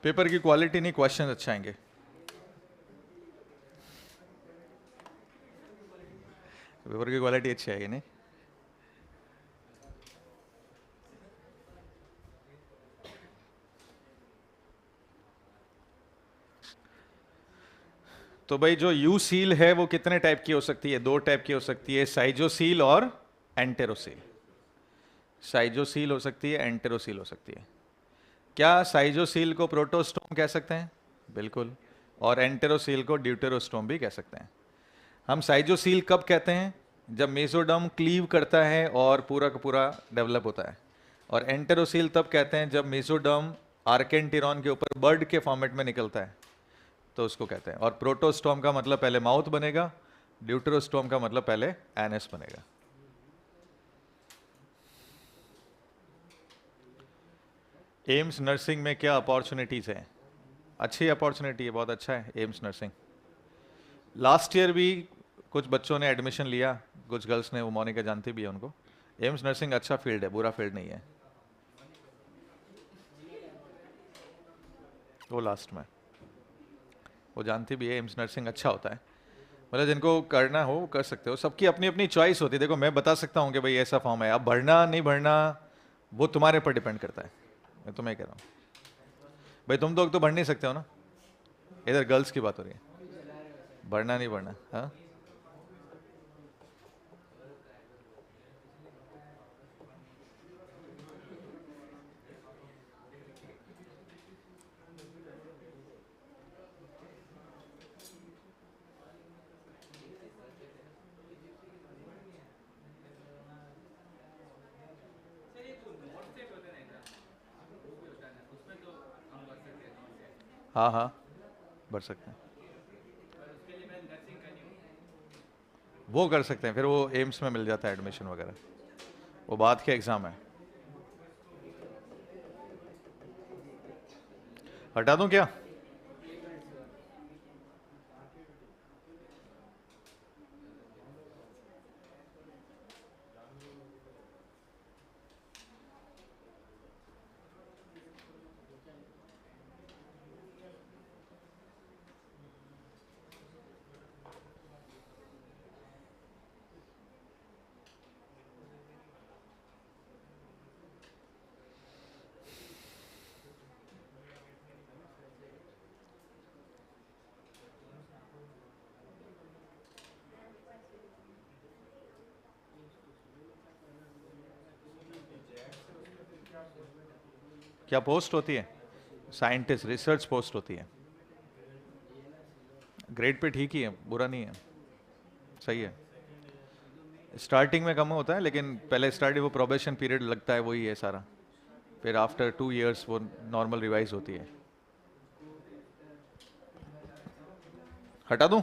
पेपर की क्वालिटी नहीं, क्वेश्चन अच्छा आएंगे। पेपर की क्वालिटी अच्छी आएगी नहीं। तो भाई जो यू सील है वो कितने टाइप की हो सकती है, दो टाइप की हो सकती है, साइजोसील और एंटेरोसील। साइजोसील हो सकती है, एंटेरोसील हो सकती है। क्या साइजोसील को प्रोटोस्टोम कह सकते हैं? बिल्कुल। और एंटेरोसील को ड्यूटेरोस्टोम भी कह सकते हैं। हम साइजोसील कब कहते हैं? जब मेसोडर्म क्लीव करता है और पूरा का पूरा डेवलप होता है। और एंटेरोसील तब कहते हैं जब मेसोडर्म आर्केंटिरॉन के ऊपर बर्ड के फॉर्मेट में निकलता है, तो उसको कहते हैं। और प्रोटोस्टोम का मतलब पहले माउथ बनेगा, ड्यूटेरोस्टोम का मतलब पहले एनस बनेगा। एम्स नर्सिंग में क्या अपॉर्चुनिटीज़ हैं? अच्छी अपॉर्चुनिटी है, बहुत अच्छा है एम्स नर्सिंग। लास्ट ईयर भी कुछ बच्चों ने एडमिशन लिया, कुछ गर्ल्स ने, वो मोनिका जानती भी है उनको। एम्स नर्सिंग अच्छा फील्ड है, बुरा फील्ड नहीं है वो। लास्ट में वो जानती भी है, एम्स नर्सिंग अच्छा होता है। मतलब जिनको करना हो वो कर सकते हो, सबकी अपनी अपनी चॉइस होती है। देखो मैं बता सकता हूँ कि भाई ऐसा फॉर्म है, अब भरना नहीं भरना वो तुम्हारे पर डिपेंड करता है। मैं तुम्हें कह रहा हूँ भाई, तुम तो भर नहीं सकते हो ना, इधर गर्ल्स की बात हो रही है, भरना नहीं भरना। हाँ हाँ हाँ, भर सकते हैं, वो कर सकते हैं, फिर वो एम्स में मिल जाता है एडमिशन वगैरह, वो बाद के एग्ज़ाम है। हटा दूं क्या? क्या पोस्ट होती है? साइंटिस्ट रिसर्च पोस्ट होती है। ग्रेड पे ठीक ही है, बुरा नहीं है, सही है। स्टार्टिंग में कम होता है, लेकिन पहले स्टार्टिंग वो प्रोबेशन पीरियड लगता है, वही है सारा, फिर आफ्टर 2 years वो नॉर्मल रिवाइज होती है। हटा दूं?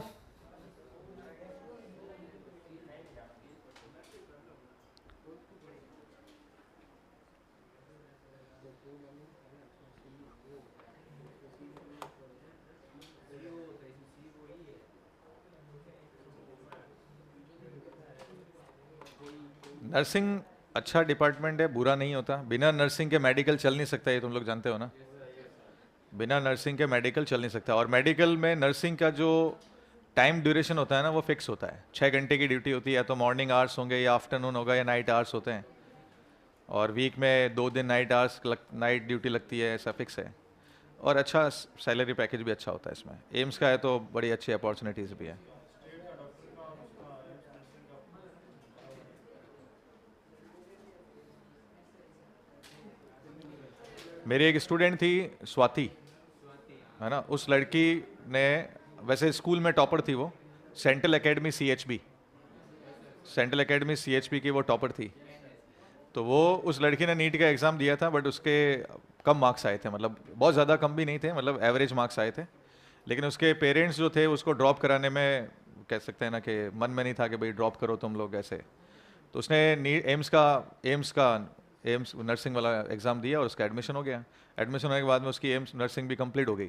नर्सिंग अच्छा डिपार्टमेंट है, बुरा नहीं होता। बिना नर्सिंग के मेडिकल चल नहीं सकता, ये तुम लोग जानते हो ना। बिना नर्सिंग के मेडिकल चल नहीं सकता। और मेडिकल में नर्सिंग का जो टाइम ड्यूरेशन होता है ना, वो फिक्स होता है। 6 घंटे की ड्यूटी होती है, या तो मॉर्निंग आवर्स होंगे, या आफ्टरनून होगा, या नाइट आवर्स होते हैं। और वीक में 2 दिन नाइट ड्यूटी लगती है, ऐसा फिक्स है। और अच्छा सैलरी पैकेज भी अच्छा होता है इसमें। एम्स का है तो बड़ी अच्छी अपॉर्चुनिटीज़ भी है। मेरी एक स्टूडेंट थी, स्वाति, है ना। उस लड़की ने, वैसे स्कूल में टॉपर थी वो, central academy CHB, central academy CHB की वो टॉपर थी। तो वो, उस लड़की ने नीट का एग्ज़ाम दिया था, बट उसके कम मार्क्स आए थे, मतलब बहुत ज़्यादा कम भी नहीं थे, मतलब एवरेज मार्क्स आए थे। लेकिन उसके पेरेंट्स जो थे उसको ड्रॉप कराने में, कह सकते हैं ना कि मन में नहीं था कि भाई ड्रॉप करो तुम लोग ऐसे। तो उसने एम्स नर्सिंग वाला एग्ज़ाम दिया और उसका एडमिशन हो गया। एडमिशन होने के बाद में उसकी एम्स नर्सिंग भी कंप्लीट हो गई।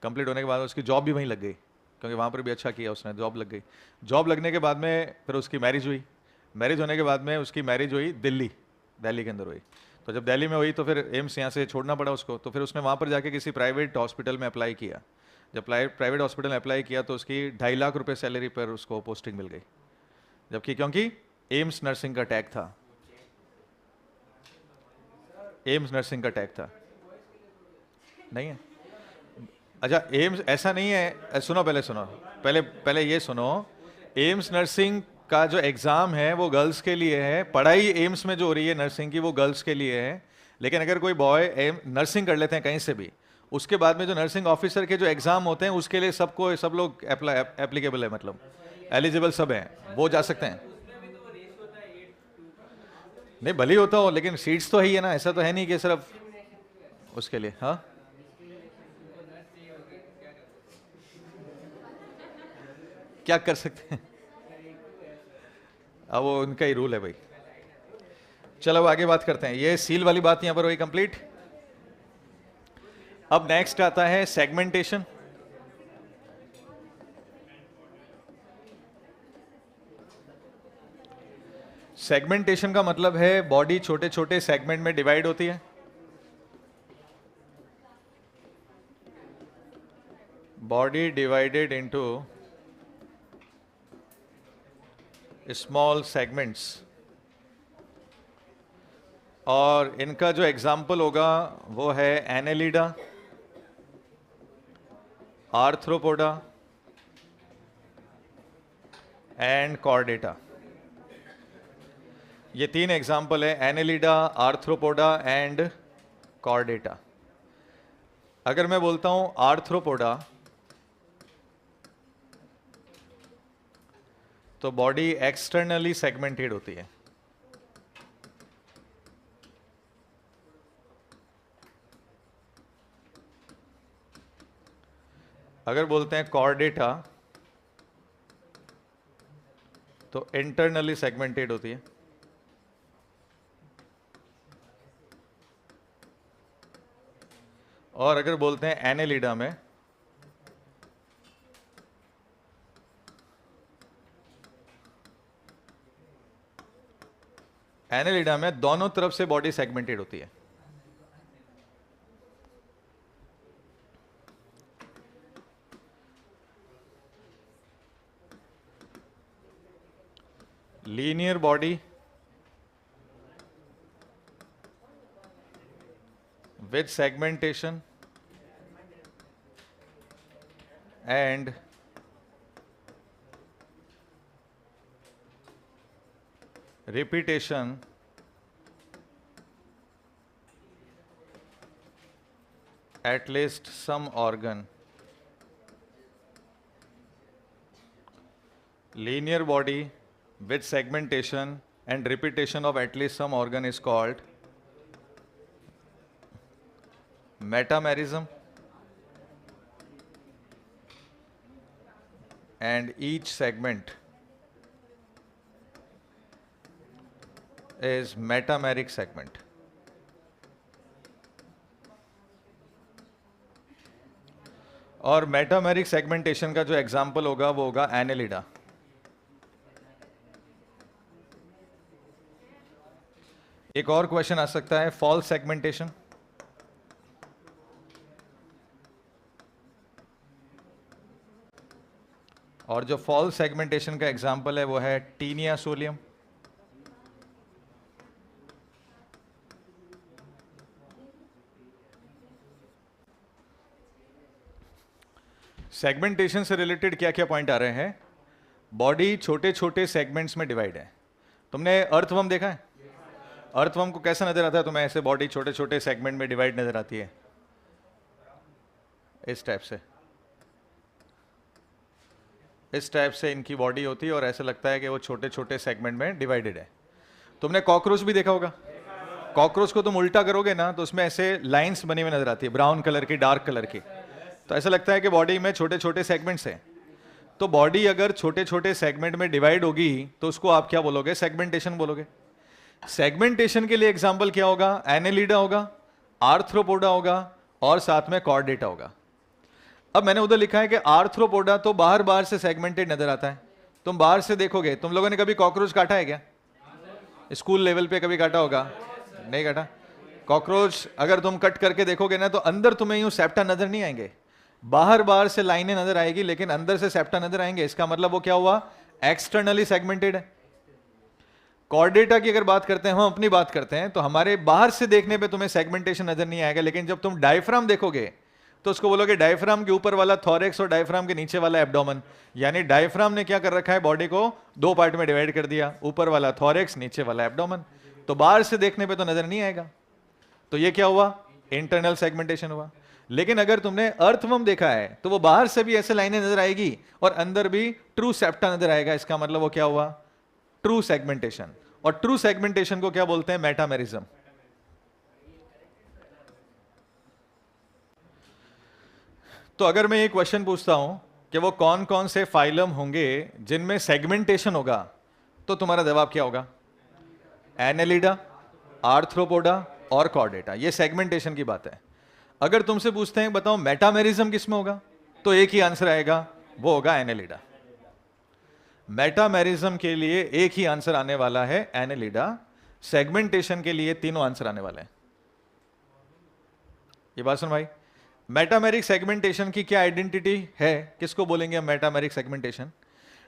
कंप्लीट होने के बाद उसकी जॉब भी वहीं लग गई, क्योंकि वहाँ पर भी अच्छा किया उसने, जॉब लग गई। जॉब लगने के बाद में फिर उसकी मैरिज हुई। मैरिज होने के बाद में उसकी मैरिज हुई दिल्ली के अंदर हुई। तो जब दिल्ली में हुई तो फिर एम्स यहाँ से छोड़ना पड़ा उसको। तो फिर उसने वहाँ पर जाके किसी प्राइवेट हॉस्पिटल में अप्लाई किया। जब प्राइवेट हॉस्पिटल में अप्लाई किया तो उसकी 2.5 लाख रुपए सैलरी पर उसको पोस्टिंग मिल गई, जबकि क्योंकि एम्स नर्सिंग का टैग था। एम्स नर्सिंग का टैग था। नहीं है? अच्छा, एम्स ऐसा नहीं है। सुनो, पहले सुनो, पहले पहले ये सुनो। एम्स नर्सिंग का जो एग्ज़ाम है वो गर्ल्स के लिए है। पढ़ाई एम्स में जो हो रही है नर्सिंग की, वो गर्ल्स के लिए है। लेकिन अगर कोई बॉय एम नर्सिंग कर लेते हैं कहीं से भी, उसके बाद में जो नर्सिंग ऑफिसर के जो एग्ज़ाम होते हैं उसके लिए सब लोग एप्लीकेबल है, मतलब एलिजिबल सब हैं, वो जा सकते हैं। नहीं, भले ही होता हो, लेकिन सीट्स तो है ही है ना, ऐसा तो है नहीं कि सिर्फ उसके लिए। हाँ, क्या कर सकते हैं, अब वो उनका ही रूल है भाई। चलो अब आगे बात करते हैं। ये सील वाली बात यहां पर हुई कंप्लीट। अब नेक्स्ट आता है सेगमेंटेशन। सेगमेंटेशन का मतलब है बॉडी छोटे छोटे सेगमेंट में डिवाइड होती है। Body divided into small segments. और इनका जो एग्जाम्पल होगा वो है एनेलिडा, आर्थ्रोपोडा एंड कॉर्डेटा। ये 3 एग्जाम्पल है, एनेलिडा, आर्थ्रोपोडा एंड कॉर्डेटा। अगर मैं बोलता हूं आर्थ्रोपोडा, तो बॉडी एक्सटर्नली सेगमेंटेड होती है। अगर बोलते हैं कॉर्डेटा, तो इंटरनली सेगमेंटेड होती है। और अगर बोलते हैं एनेलिडा में, एनेलिडा में दोनों तरफ से बॉडी सेगमेंटेड होती है। Linear body with segmentation and repetition at least some organ linear body with segmentation and repetition of at least some organ is called metamerism, and each segment is metameric segment. और मेटामेरिक सेगमेंटेशन का जो एग्जाम्पल होगा वो होगा एनेलिडा. एक और क्वेश्चन आ सकता है, फॉल्स सेगमेंटेशन. और जो फॉल्स सेगमेंटेशन का एग्जाम्पल है वो है टीनिया सोलियम. सेगमेंटेशन से रिलेटेड क्या क्या पॉइंट आ रहे हैं? बॉडी छोटे छोटे सेगमेंट्स में डिवाइड है. तुमने अर्थवर्म देखा है? अर्थवर्म को कैसा नजर आता है तुम्हें? ऐसे बॉडी छोटे छोटे सेगमेंट में डिवाइड नजर आती है, इस टाइप से. इस टाइप से इनकी बॉडी होती है और ऐसा लगता है कि वो छोटे छोटे सेगमेंट में डिवाइडेड है. तुमने कॉकरोच भी देखा होगा. कॉकरोच को तुम उल्टा करोगे ना तो उसमें ऐसे लाइंस बनी हुई नजर आती है, ब्राउन कलर की, डार्क कलर की. तो ऐसा लगता है कि बॉडी में छोटे छोटे सेगमेंट्स हैं. तो बॉडी अगर छोटे छोटे सेगमेंट में डिवाइड होगी तो उसको आप क्या बोलोगे? सेगमेंटेशन बोलोगे. सेगमेंटेशन के लिए एग्जांपल क्या होगा? एनेलिडा होगा, आर्थ्रोपोडा होगा और साथ में कॉर्डेटा होगा. अब मैंने उधर लिखा है कि आर्थ्रोपोडा तो बाहर बाहर से सेगमेंटेड नजर आता है. तुम बाहर से देखोगे. तुम लोगों ने कभी कॉकरोच काटा है क्या? स्कूल लेवल पे कभी काटा होगा? नहीं काटा. कॉकरोच अगर तुम कट करके देखोगे ना तो अंदर तुम्हें यूं सेप्टा नजर नहीं आएंगे. बाहर बाहर से लाइनें नजर आएगी लेकिन अंदर से सेप्टा नजर आएंगे. इसका मतलब वो क्या हुआ? एक्सटर्नली सेगमेंटेड है. कॉर्डेटा की अगर बात करते हैं, हम अपनी बात करते हैं, तो हमारे बाहर से देखने पे तुम्हें सेगमेंटेशन नजर नहीं आएगा. लेकिन जब तुम डायफ्राम देखोगे तो उसको बोलोगे डायफ्राम के ऊपर वाला थॉरेक्स और डायफ्राम के नीचे वाला एब्डोमेन. यानी डायफ्राम ने क्या कर रखा है? बॉडी को दो पार्ट में डिवाइड कर दिया, ऊपर वाला थॉरेक्स, नीचे वाला एब्डोमेन. तो बाहर से देखने पे तो नजर नहीं आएगा. तो ये क्या हुआ? इंटरनल सेगमेंटेशन हुआ. लेकिन अगर तुमने अर्थवर्म देखा है तो वो बाहर से भी ऐसे लाइनें नजर आएगी और अंदर भी ट्रू सेप्टा नजर आएगा. इसका मतलब वो क्या हुआ? True segmentation. और ट्रू सेगमेंटेशन को क्या बोलते हैं? मेटामेरिज्म. तो अगर मैं ये क्वेश्चन पूछता हूं कि वो कौन कौन से फाइलम होंगे जिनमें सेगमेंटेशन होगा, तो तुम्हारा जवाब क्या होगा? एनेलिडा, आर्थ्रोपोडा और कॉर्डेटा. ये सेगमेंटेशन की बात है. अगर तुमसे पूछते हैं बताओ मेटामेरिज्म किसमें होगा, तो एक ही आंसर आएगा, वो होगा एनेलिडा. मेटामेरिज्म के लिए एक ही आंसर आने वाला है, एनेलिडा. सेगमेंटेशन के लिए तीनों आंसर आने वाले हैं. ये बात सुन भाई. मेटामेरिक सेगमेंटेशन की क्या आइडेंटिटी है? किसको बोलेंगे हम मेटामेरिक सेगमेंटेशन?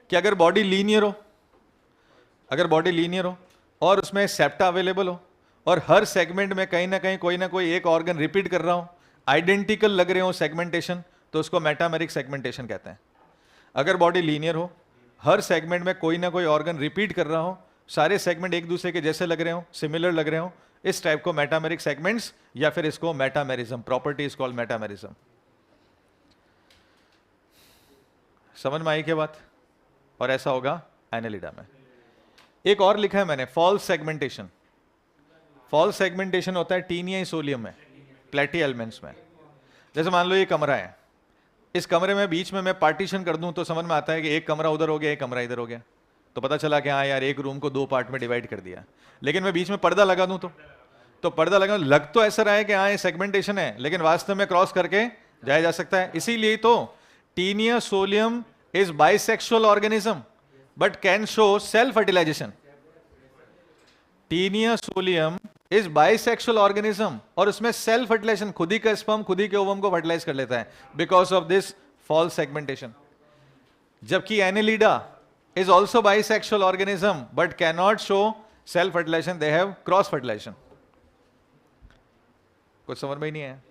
कि अगर बॉडी लीनियर हो, अगर बॉडी लीनियर हो और उसमें सेप्टा अवेलेबल हो और हर सेगमेंट में कहीं ना कोई एक ऑर्गन रिपीट कर रहा हो, आइडेंटिकल लग रहे हो सेगमेंटेशन, तो उसको मेटामेरिक सेगमेंटेशन कहते हैं. अगर बॉडी लीनियर हो, हर सेगमेंट में कोई ना कोई ऑर्गन रिपीट कर रहा हो, सारे सेगमेंट एक दूसरे के जैसे लग रहे हो, सिमिलर लग रहे हो, इस टाइप को मेटामेरिक सेगमेंट्स या फिर इसको metamerism, property is called metamerism. समझ में आई क्या बात? और ऐसा होगा एनेलिडा में. एक और लिखा है मैंने, फॉल्स सेगमेंटेशन. फॉल्स सेगमेंटेशन होता है टीनिया सोलियम में, प्लेटी एलिमेंट्स में. जैसे मान लो ये कमरा है, इस कमरे में बीच में मैं पार्टीशन कर दूं तो समझ में आता है कि एक कमरा उधर हो गया, एक कमरा इधर हो गया. तो पता चला कि हाँ यार, एक रूम को दो पार्ट में डिवाइड कर दिया. लेकिन मैं बीच में पर्दा लगा दूं तो पर्दा लगा, लग तो ऐसा रहा है कि हाँ ये सेगमेंटेशन है, लेकिन वास्तव में क्रॉस करके जाया जा सकता है. इसीलिए तो Taenia solium is bisexual organism but can show self fertilisation. Taenia solium is bisexual organism और उसमें सेल्फ फर्टिलाइजेशन, खुद ही का स्पर्म खुद ही के ओवम को फर्टिलाइज कर लेता है because of this false segmentation. जबकि Annelida is also bisexual organism but cannot show self fertilization, they have cross fertilization. कुछ समझ में ही नहीं है.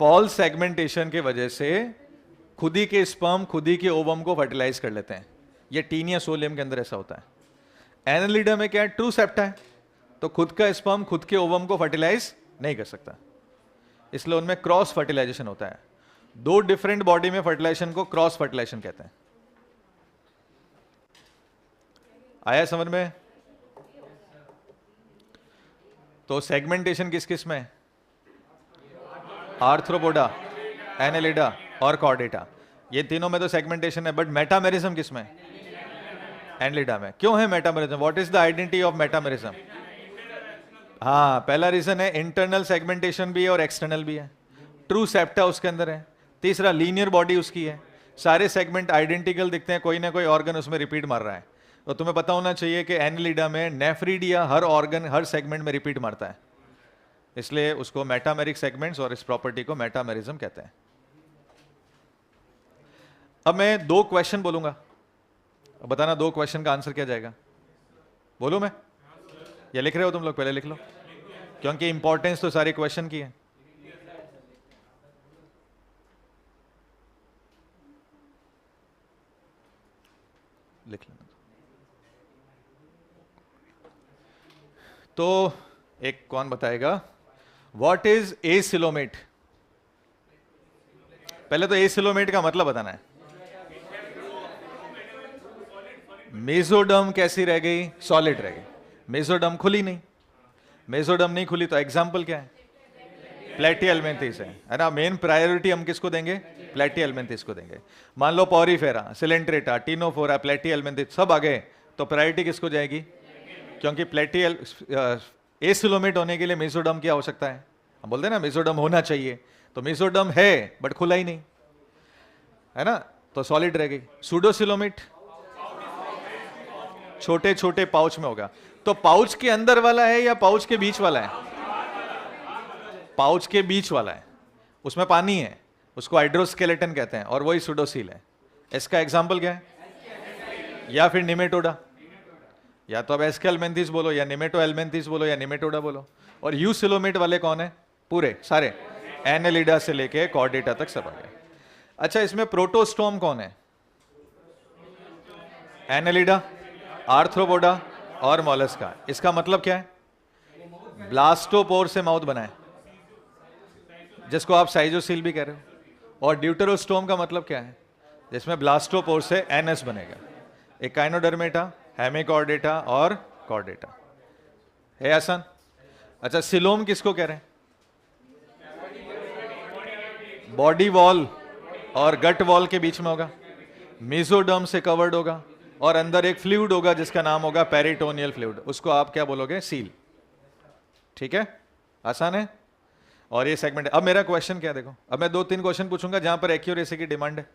फॉल्स सेगमेंटेशन के वजह से खुद ही के स्पर्म खुद ही के ओवम को फर्टिलाइज कर लेते हैं. ये टीनिया सोलियम के अंदर ऐसा होता है. एनेलिडा में क्या है? ट्रू सेप्टा है, तो खुद का स्पर्म खुद के ओवम को फर्टिलाइज नहीं कर सकता, इसलिए उनमें क्रॉस फर्टिलाइजेशन होता है. दो डिफरेंट बॉडी में फर्टिलाइजेशन को क्रॉस फर्टिलाइजेशन कहते हैं। आया समझ में? तो सेगमेंटेशन किस किस में? आर्थ्रोपोडा, एनेलिडा और कॉर्डेटा, ये तीनों में तो सेगमेंटेशन है, बट मेटामेरिज्म किस में? एनेलिडा में। क्यों है metamerism? What is the identity of metamerism? हाँ, पहला रीजन है इंटरनल सेगमेंटेशन भी है और एक्सटर्नल भी है। ट्रू सेप्टा उसके अंदर है। तीसरा, लीनियर बॉडी उसकी है, सारे सेगमेंट आइडेंटिकल दिखते हैं, कोई ना कोई ऑर्गन उसमें रिपीट मार रहा है। तो तुम्हें पता होना चाहिए कि एनेलिडा में नेफ्रिडिया हर ऑर्गन हर सेगमेंट में रिपीट मारता है, इसलिए उसको मेटामेरिक सेगमेंट्स और इस प्रॉपर्टी को मेटामेरिज्म कहते हैं। अब मैं दो क्वेश्चन बोलूंगा, बताना दो क्वेश्चन का आंसर क्या जाएगा। बोलूं मैं या लिख रहे हो तुम लोग? पहले लिख लो, क्योंकि इंपॉर्टेंस तो सारे क्वेश्चन की है। लिख लेना। तो एक कौन बताएगा व्हाट इज एसिलोमेट? पहले तो एसिलोमेट का मतलब बताना है। मेसोडर्म कैसी रह गई? सॉलिड रह गई। मेसोडर्म खुली नहीं, मेसोडर्म नहीं खुली तो एग्जाम्पल क्या है? प्लेटिहेल्मिन्थेस है ना। मेन प्रायोरिटी हम किसको देंगे? प्लेटिहेल्मिन्थेस को देंगे। मान लो पॉरीफेरा, सिलेंट्रेटा, टिनोफोरा, प्लेटिहेल्मिन्थेस सब आ गए, तो प्रायोरिटी किसको जाएगी? क्योंकि एसिलोमेट होने के लिए मेसोडर्म की आवश्यकता है। हम बोलते हैं ना मेसोडर्म होना चाहिए, तो मेसोडर्म है बट खुला ही नहीं है ना, तो सॉलिड रह गई। सूडोसिलोमेट छोटे छोटे पाउच में होगा, तो पाउच के अंदर वाला है या पाउच के बीच वाला है? पाउच के बीच वाला है, उसमें पानी है, उसको हाइड्रोस्केलेटन कहते हैं और वही सूडोसिल है। इसका एग्जांपल क्या है? या फिर निमेटोडा, या तो अब एस्केलमेंथिस बोलो या निमेटोएल्मेंथिस बोलो या निमेटोडा बोलो। और यूसिलोमेट वाले कौन है? पूरे सारे, एनेलिडा से लेके कॉर्डेटा तक सब आ गए। अच्छा, इसमें प्रोटोस्टोम कौन है? एनेलिडा, आर्थ्रोपोडा और मोलस्का। इसका मतलब क्या है? ब्लास्टोपोर से माउथ बना है, जिसको आप साइजोसील भी कह रहे हो। और ड्यूटेरोस्टोम का मतलब क्या है? जिसमें ब्लास्टोपोर से एनएस बनेगा। एकाइनोडर्मेटा, हेमिकॉर्डेटा और कॉर्डेटा। है आसान? अच्छा, सिलोम किसको कह रहे हैं? बॉडी वॉल और गट वॉल के बीच में होगा, मेसोडर्म से कवर्ड होगा और अंदर एक फ्लूइड होगा जिसका नाम होगा पेरिटोनियल फ्लूइड। उसको आप क्या बोलोगे? सील। ठीक है, आसान है। और ये सेगमेंट। अब मेरा क्वेश्चन क्या, देखो, अब मैं दो तीन क्वेश्चन पूछूंगा जहां पर एक्यूरेसी की डिमांड है।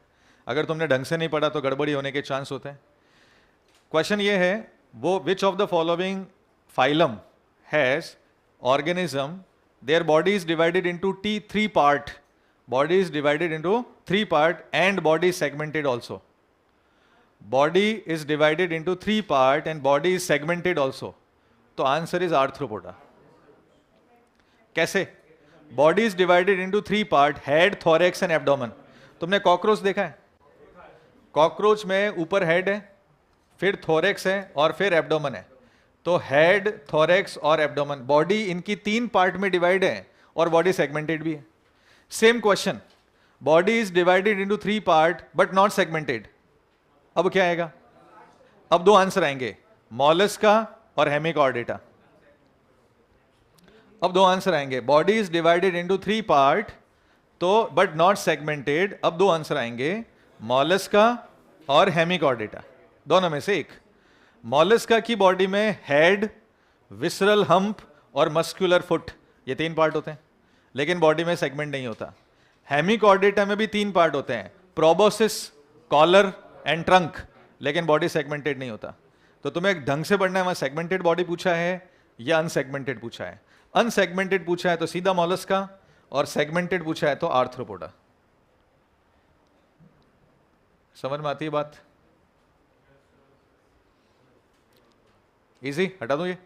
अगर तुमने ढंग से नहीं पढ़ा तो गड़बड़ी होने के चांस होते हैं। क्वेश्चन ये है, वो विच of the following phylum has organism their body is divided into three part, body is divided into three part and body segmented also. Body is divided into three part and body is segmented also. तो आंसर इज आर्थ्रोपोडा। कैसे? Body is divided into three part, head, thorax and abdomen. तुमने कॉकरोच देखा है? कॉकरोच में ऊपर हेड है, फिर थोरेक्स है और फिर एब्डोमेन है। तो हेड, थोरेक्स और एब्डोमेन, बॉडी इनकी तीन पार्ट में डिवाइड है और बॉडी सेगमेंटेड भी है। Same question, body is divided into three part but not segmented. अब क्या आएगा? अब दो आंसर आएंगे, मोलस्का और हेमिकॉर्डेटा। अब दो आंसर आएंगे, body is divided into three part तो बट नॉट सेगमेंटेड। अब दो आंसर आएंगे, मोलस्का और हेमिकॉर्डेटा, दोनों में से एक। मोलस्का की बॉडी में हेड, विसरल हम्प और मस्कुलर फुट, ये तीन पार्ट होते हैं, लेकिन बॉडी में सेगमेंट नहीं होता। हेमिकॉर्डेटा में भी तीन पार्ट होते हैं, प्रोबोसिस, कॉलर एंड ट्रंक, लेकिन बॉडी सेगमेंटेड नहीं होता। तो तुम्हें एक ढंग से पढ़ना है, वहां सेगमेंटेड बॉडी पूछा है या अनसेगमेंटेड पूछा है। अनसेगमेंटेड पूछा है तो सीधा मोलस्का, और सेगमेंटेड पूछा है तो आर्थ्रोपोडा। समझ में आती है बात? इजी, हटा दो ये।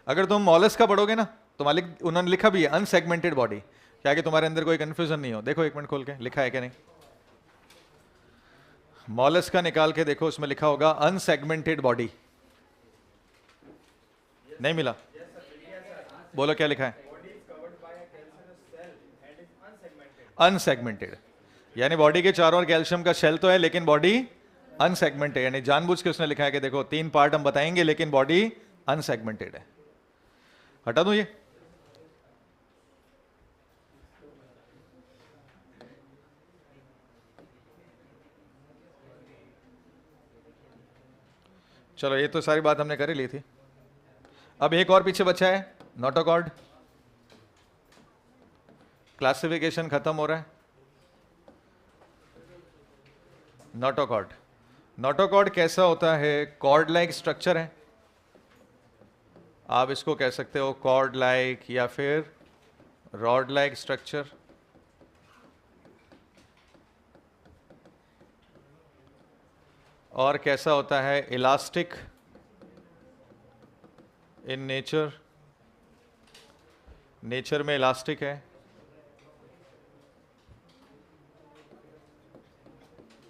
अगर तुम मोलस्का पढ़ोगे ना तो मालिक उन्होंने लिखा भी है अनसेगमेंटेड बॉडी, क्या कि तुम्हारे अंदर कोई कंफ्यूजन नहीं हो। देखो एक मिनट खोल के, लिखा है क्या नहीं? मोलस्का निकाल के देखो, उसमें लिखा होगा अनसेगमेंटेड बॉडी। नहीं मिला? बोलो क्या लिखा है? अनसेगमेंटेड। यानी बॉडी के चारों ओर कैल्शियम का शेल तो है लेकिन बॉडी अनसेगमेंटेड, यानी जानबूझ के उसने लिखा है कि देखो 3 पार्ट हम बताएंगे लेकिन बॉडी अनसेगमेंटेड है। हटा दूं ये? चलो ये तो सारी बात हमने कर ही ली थी। अब एक और पीछे बचा है, नोटोकॉर्ड। क्लासिफिकेशन खत्म हो रहा है। नोटोकॉर्ड, नोटोकॉर्ड कैसा होता है? कॉर्ड लाइक स्ट्रक्चर है, आप इसको कह सकते हो कॉर्ड लाइक या फिर रॉड लाइक स्ट्रक्चर। और कैसा होता है? इलास्टिक इन नेचर, नेचर में इलास्टिक है।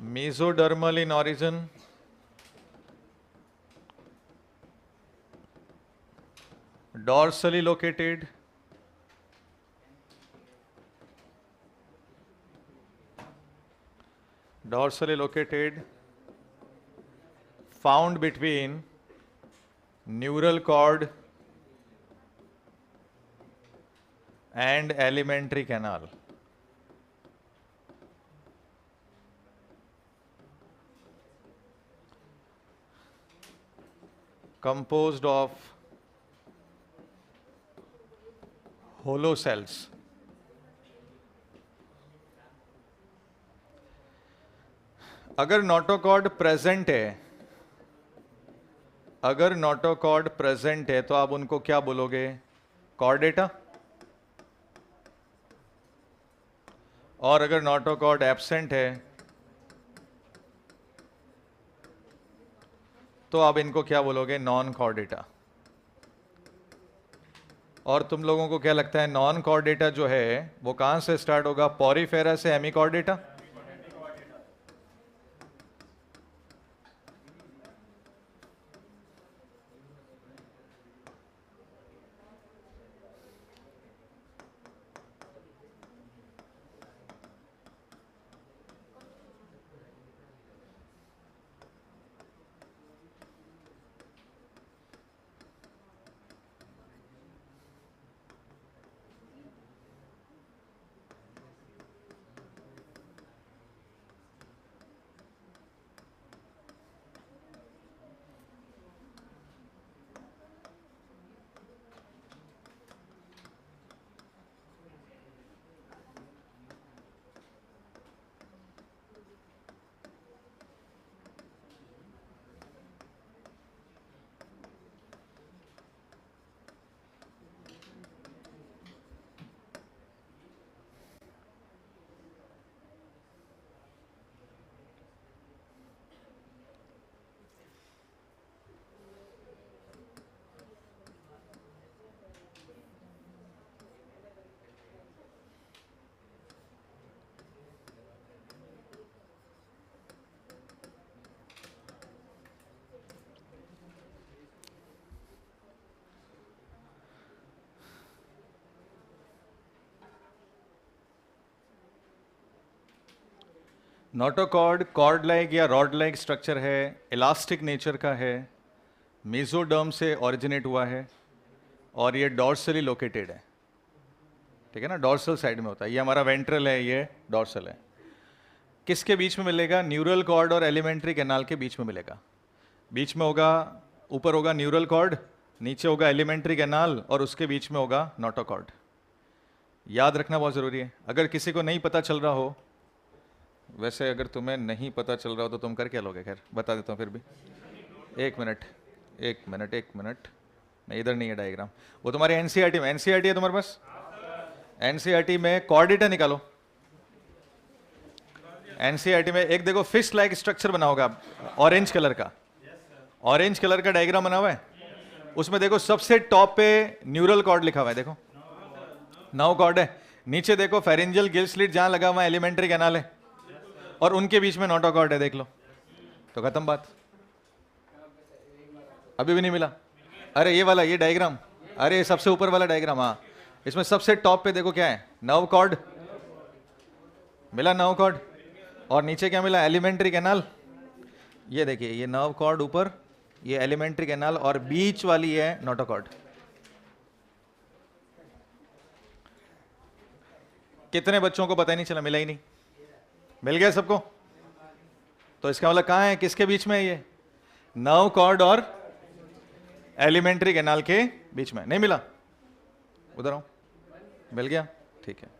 Mesodermal in origin, dorsally located, dorsally located, found between neural cord and alimentary canal. Composed of hollow cells. अगर नोटोकॉर्ड प्रेजेंट है, अगर नोटोकॉर्ड प्रेजेंट है तो आप उनको क्या बोलोगे? कॉर्डेटा। और अगर नोटोकॉर्ड एब्सेंट है तो आप इनको क्या बोलोगे? Non Chordata. और तुम लोगों को क्या लगता है नॉन कॉर्डेटा जो है वो कहां से स्टार्ट होगा? पॉरीफेरा से हेमिकॉर्डेटा। नोटोकॉर्ड कॉर्ड लाइक या रॉड लाइक स्ट्रक्चर है, इलास्टिक नेचर का है, मेसोडर्म से ओरिजिनेट हुआ है और ये डॉर्सली लोकेटेड है। ठीक है ना, डॉर्सल साइड में होता है। ये हमारा वेंट्रल है, ये डॉर्सल है। किसके बीच में मिलेगा? न्यूरल कॉर्ड और एलिमेंट्री कैनाल के बीच में मिलेगा। बीच में होगा, ऊपर होगा न्यूरल कॉर्ड, नीचे होगा एलिमेंट्री कैनाल और उसके बीच में होगा नोटोकॉर्ड। याद रखना बहुत ज़रूरी है। अगर किसी को नहीं पता चल रहा हो, वैसे अगर तुम्हें नहीं पता चल रहा हो तो तुम कर क्या लोगे? खैर बता देता हूँ फिर भी। एक मिनट, नहीं इधर नहीं है डायग्राम, वो तुम्हारे एनसीईआरटी में। एनसीईआरटी है तुम्हारे पास? एनसीईआरटी में कॉर्डेटा निकालो। एनसीईआरटी में एक देखो फिश लाइक स्ट्रक्चर बना होगा ऑरेंज कलर का, ऑरेंज कलर का डायग्राम बना हुआ है। उसमें देखो सबसे टॉप पे न्यूरल कॉर्ड लिखा हुआ है, देखो नर्व कॉर्ड है। नीचे देखो फेरेंजियल गिल स्लिट जहां लगा हुआ है एलिमेंट्री कैनाल है और उनके बीच में नोटोकॉर्ड है, देख लो। तो खत्म बात। अभी भी नहीं मिला? अरे ये वाला, ये डायग्राम, अरे सबसे ऊपर वाला डायग्राम, हाँ इसमें सबसे टॉप पे देखो क्या है? नर्व कॉर्ड मिला, नर्व कॉर्ड। और नीचे क्या मिला, एलिमेंट्री कैनाल। ये देखिए, ये नर्व कॉर्ड ऊपर, ये एलिमेंट्री कैनाल, और बीच वाली है नोटोकॉर्ड। कितने बच्चों को पता ही नहीं चला, मिला ही नहीं, मिल गया सबको? तो इसका मतलब कहां है, किसके बीच में है ये, नर्व कॉर्ड और एलिमेंट्री कैनाल के बीच में। नहीं मिला, उधर आओ, मिल गया, ठीक है।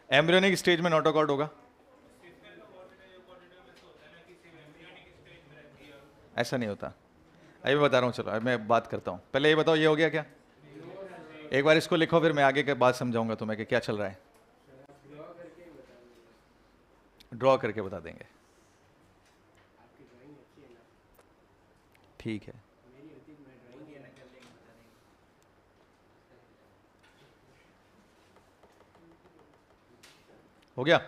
एम्ब्रियोनिक स्टेज में नोटोकॉर्ड होगा, ऐसा नहीं होता। अभी मैं बता रहा हूँ, चलो अभी मैं बात करता हूँ, पहले ये बताओ ये हो गया क्या? एक बार इसको लिखो, फिर मैं आगे के बात समझाऊंगा तुम्हें कि क्या चल रहा है। ड्रॉ करके बता देंगे, ठीक है। हो गया?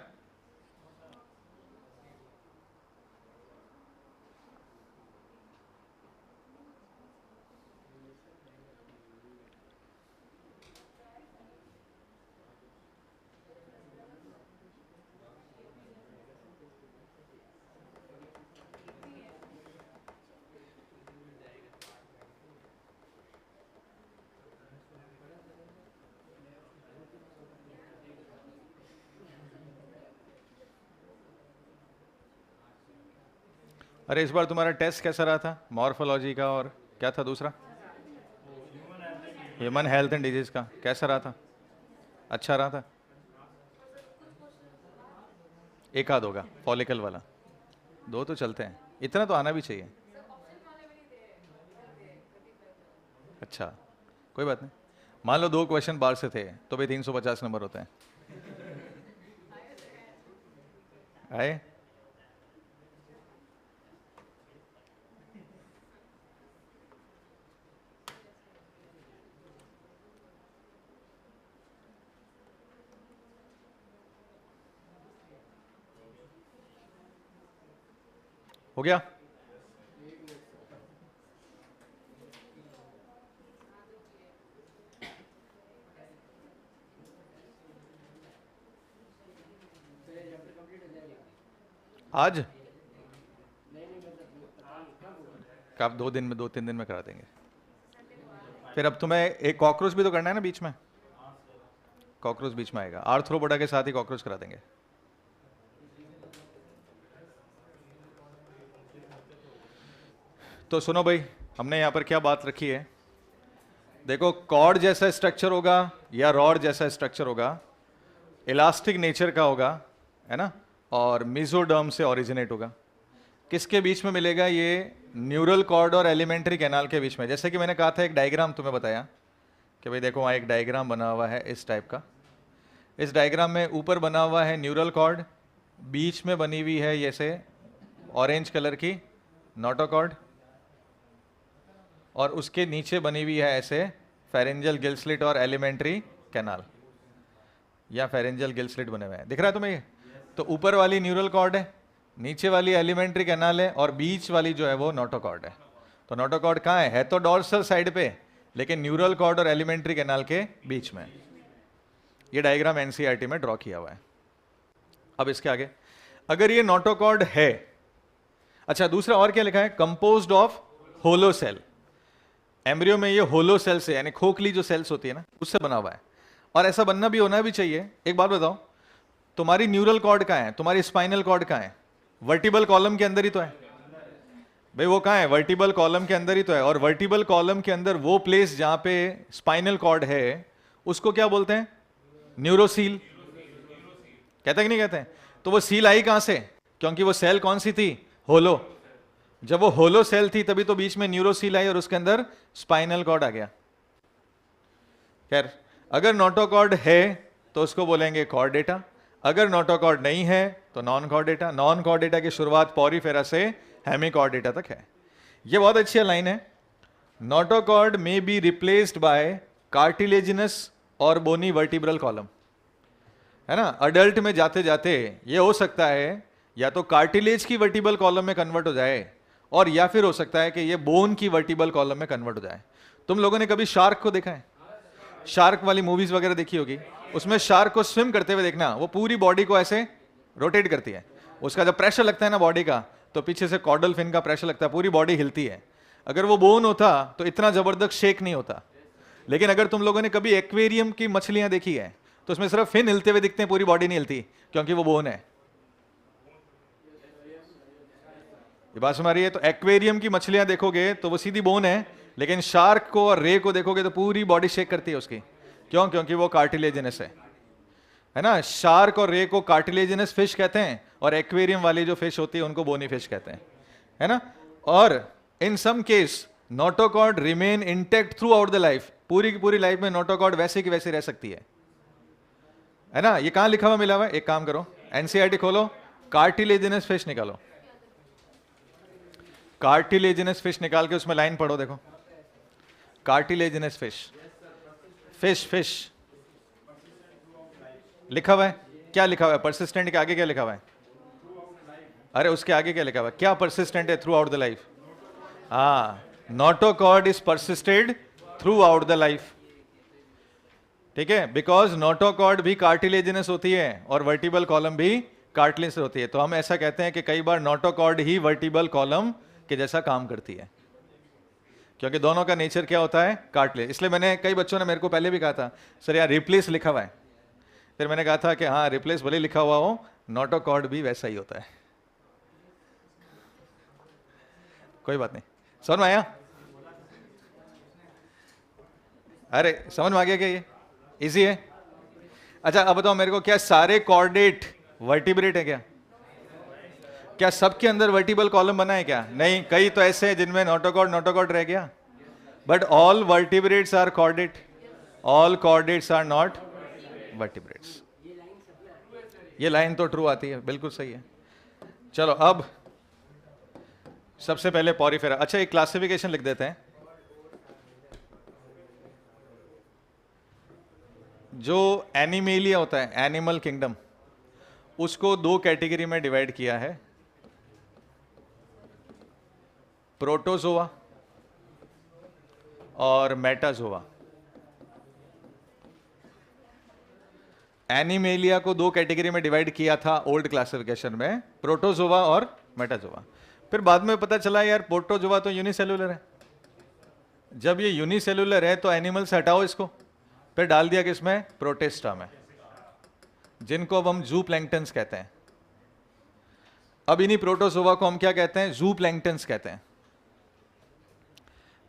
अरे इस बार तुम्हारा टेस्ट कैसा रहा था, मॉर्फोलॉजी का, और क्या था दूसरा, ह्यूमन हेल्थ एंड डिजीज का, कैसा रहा था? अच्छा रहा था? एक आध होगा फॉलिकल वाला, दो तो चलते हैं, इतना तो आना भी चाहिए। अच्छा, कोई बात नहीं, मान लो 2 क्वेश्चन बाहर से थे तो भी 350 नंबर होते हैं। आए? हो गया? आज कब? 2 दिन में, 2-3 दिन में करा देंगे। फिर अब तुम्हें एक कॉकरोच भी तो करना है ना बीच में, कॉकरोच बीच में आएगा, आर्थ्रोपोडा के साथ ही कॉकरोच करा देंगे। तो सुनो भाई, हमने यहाँ पर क्या बात रखी है, देखो कॉर्ड जैसा स्ट्रक्चर होगा या रॉड जैसा स्ट्रक्चर होगा, इलास्टिक नेचर का होगा, है ना, और मेसोडर्म से ओरिजिनेट होगा। किसके बीच में मिलेगा ये? न्यूरल कॉर्ड और एलिमेंट्री कैनाल के बीच में। जैसे कि मैंने कहा था, एक डायग्राम तुम्हें बताया कि भाई देखो वहाँ एक डायग्राम बना हुआ है इस टाइप का। इस डायग्राम में ऊपर बना हुआ है न्यूरल कॉर्ड, बीच में बनी हुई है जैसे ऑरेंज कलर की नोटोकॉर्ड, और उसके नीचे बनी हुई है ऐसे फेरेंजियल गिल स्लिट और एलिमेंट्री कैनाल, या फेरेंजियल गिल स्लिट बने हुए हैं, दिख रहा है तुम्हें ये? तो ऊपर वाली न्यूरल कॉर्ड है, नीचे वाली एलिमेंट्री कैनाल है, और बीच वाली जो है वो नोटोकॉर्ड है। तो नोटोकॉर्ड कहाँ है तो डॉर्सल साइड पे, लेकिन न्यूरल कॉर्ड और एलिमेंट्री कैनाल के बीच में। ये डायग्राम एनसीईआरटी में ड्रॉ किया हुआ है। अब इसके आगे, अगर ये नोटोकॉर्ड है, अच्छा दूसरा और क्या लिखा है, composed of hollow cell. Embryo में ये होलो सेल से, यानी खोखली जो सेल्स होती है ना, उससे बना हुआ है, और ऐसा बनना भी होना भी चाहिए। एक बात बताओ, तुम्हारी न्यूरल कॉर्ड कहाँ है, तुम्हारी स्पाइनल कॉर्ड कहाँ है? वर्टिबल कॉलम के अंदर ही तो है भाई, वो कहाँ है? वर्टिबल कॉलम के अंदर ही तो है। और वर्टिबल कॉलम के अंदर वो प्लेस जहां पे स्पाइनल कॉर्ड है, उसको क्या बोलते हैं? न्यूरोसील। कहते कि नहीं कहते हैं? तो वो सील आई कहां से? क्योंकि वो सेल कौन सी थी? होलो। जब वो होलो सेल थी तभी तो बीच में न्यूरोसील आई और उसके अंदर स्पाइनल कॉर्ड आ गया। खैर, अगर नोटोकॉर्ड है तो उसको बोलेंगे कॉर्डेटा, अगर नोटोकॉर्ड नहीं है तो नॉन कॉर्डेटा। नॉन कॉर्डेटा की शुरुआत पॉरीफेरा से हेमिकॉर्डेटा तक है। ये बहुत अच्छी लाइन है। नोटोकॉर्ड में बी रिप्लेस्ड बाय कार्टिलेजिनस और बोनी वर्टिब्रल कॉलम, है ना। अडल्ट में जाते जाते ये हो सकता है या तो कार्टिलेज की वर्टिब्रल कॉलम में कन्वर्ट हो जाए, और या फिर हो सकता है कि ये बोन की वर्टिब्रल कॉलम में कन्वर्ट हो जाए। तुम लोगों ने कभी शार्क को देखा है? शार्क वाली मूवीज वगैरह देखी होगी, उसमें शार्क को स्विम करते हुए देखना, वो पूरी बॉडी को ऐसे रोटेट करती है, उसका जब प्रेशर लगता है ना बॉडी का, तो पीछे से कॉर्डल फिन का प्रेशर लगता है, पूरी बॉडी हिलती है। अगर वो बोन होता तो इतना जबरदस्त शेक नहीं होता। लेकिन अगर तुम लोगों ने कभी एक्वेरियम की मछलियां देखी है तो उसमें सिर्फ फिन हिलते हुए दिखते हैं, पूरी बॉडी नहीं हिलती, क्योंकि वो बोन है। ये बात समझ रही है? तो एक्वेरियम की मछलियां देखोगे तो वो सीधी बोन है, लेकिन शार्क को और रे को देखोगे तो पूरी बॉडी शेक करती है उसकी। क्यों? क्योंकि वो कार्टिलेजिनस है ना। शार्क और रे को कार्टिलेजिनस फिश कहते हैं, और एक्वेरियम वाली जो फिश होती है उनको बोनी फिश कहते हैं, है ना। और in some case notochord remain intact throughout the life, पूरी की पूरी लाइफ में नोटोकॉर्ड वैसे की वैसे रह सकती है ना। ये कहां लिखा हुआ मिला हुआ है? एक काम करो, एनसीईआरटी खोलो, कार्टिलेजिनस फिश निकालो, कार्टिलेजिनस फिश निकाल के उसमें लाइन पढ़ो, देखो कार्टिलेजिनस फिश, फिश फिश लिखा हुआ है। क्या लिखा हुआ है? परसिस्टेंट के आगे क्या लिखा हुआ है? अरे उसके आगे क्या लिखा हुआ है? क्या परसिस्टेंट है थ्रू आउट द लाइफ? हाँ, notochord is persisted through out the life, ठीक है, बिकॉज नोटोकॉर्ड भी कार्टिलेजिनस होती है और वर्टिबल कॉलम भी कार्टिलेजिनस होती है। तो हम ऐसा कहते हैं कि कई बार नोटोकॉर्ड ही वर्टिबल कॉलम के जैसा काम करती है, क्योंकि दोनों का नेचर क्या होता है? कार्टिलेज। इसलिए मैंने, कई बच्चों ने मेरे को पहले भी कहा था, सर यार रिप्लेस लिखा हुआ है, फिर मैंने कहा था कि हाँ रिप्लेस भले लिखा हुआ हो, नोटोकॉर्ड भी वैसा ही होता है। कोई बात नहीं, समझ में आया? अरे समझ में आ गया क्या? ये इजी है। अच्छा अब बताओ मेरे को, क्या सारे कॉर्डेट वर्टिब्रेट है क्या? क्या सबके अंदर वर्टिबल कॉलम बना है क्या? नहीं, कई तो ऐसे हैं जिनमें नोटोकॉर्ड रह गया, but all vertebrates are chordate, all chordates are not vertebrates. ये लाइन तो ट्रू आती है, बिल्कुल सही है। चलो अब सबसे पहले पॉरीफेरा। अच्छा एक क्लासिफिकेशन लिख देते हैं। जो एनिमेलिया होता है, एनिमल किंगडम, उसको दो कैटेगरी में डिवाइड किया है, प्रोटोजोआ और मेटाजोआ। एनिमेलिया को दो कैटेगरी में डिवाइड किया था ओल्ड क्लासिफिकेशन में, प्रोटोजोआ और मेटाजोआ। फिर बाद में पता चला यार प्रोटोजोआ तो यूनिसेलुलर है, जब ये यूनिसेलुलर है तो एनिमल से हटाओ इसको, फिर डाल दिया किसमें? प्रोटिस्टा में, जिनको अब हम जू प्लैंक्टन्स कहते हैं। अब इन्हीं प्रोटोजोआ को हम क्या कहते हैं? जू प्लैंक्टन्स कहते हैं।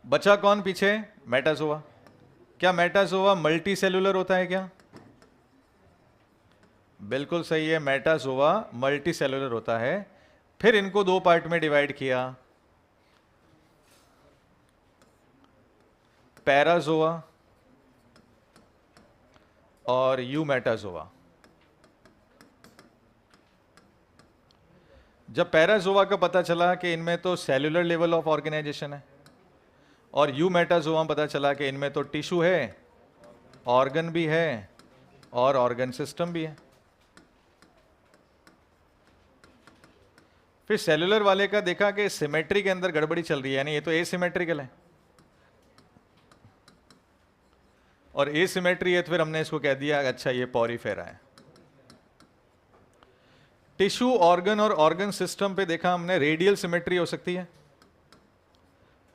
बचा कौन पीछे? मेटाजोआ। क्या मेटाजोआ मल्टी सेलुलर होता है क्या? बिल्कुल सही है, मेटाजोआ मल्टी सेलुलर होता है। फिर इनको दो पार्ट में डिवाइड किया, पैराजोआ और यूमेटाजोआ। जब पैराजोआ का पता चला कि इनमें तो सेलुलर लेवल ऑफ ऑर्गेनाइजेशन है, और यूमेटाजोआ पता चला कि इनमें तो टिश्यू है, ऑर्गन भी है और ऑर्गन सिस्टम भी है। फिर सेलुलर वाले का देखा कि सिमेट्री के अंदर गड़बड़ी चल रही है, यानी ये तो एसिमेट्रिकल है, और एसिमेट्री है तो फिर हमने इसको कह दिया अच्छा ये पॉरीफेरा है। टिश्यू, ऑर्गन और ऑर्गन सिस्टम पे देखा हमने रेडियल सिमेट्री हो सकती है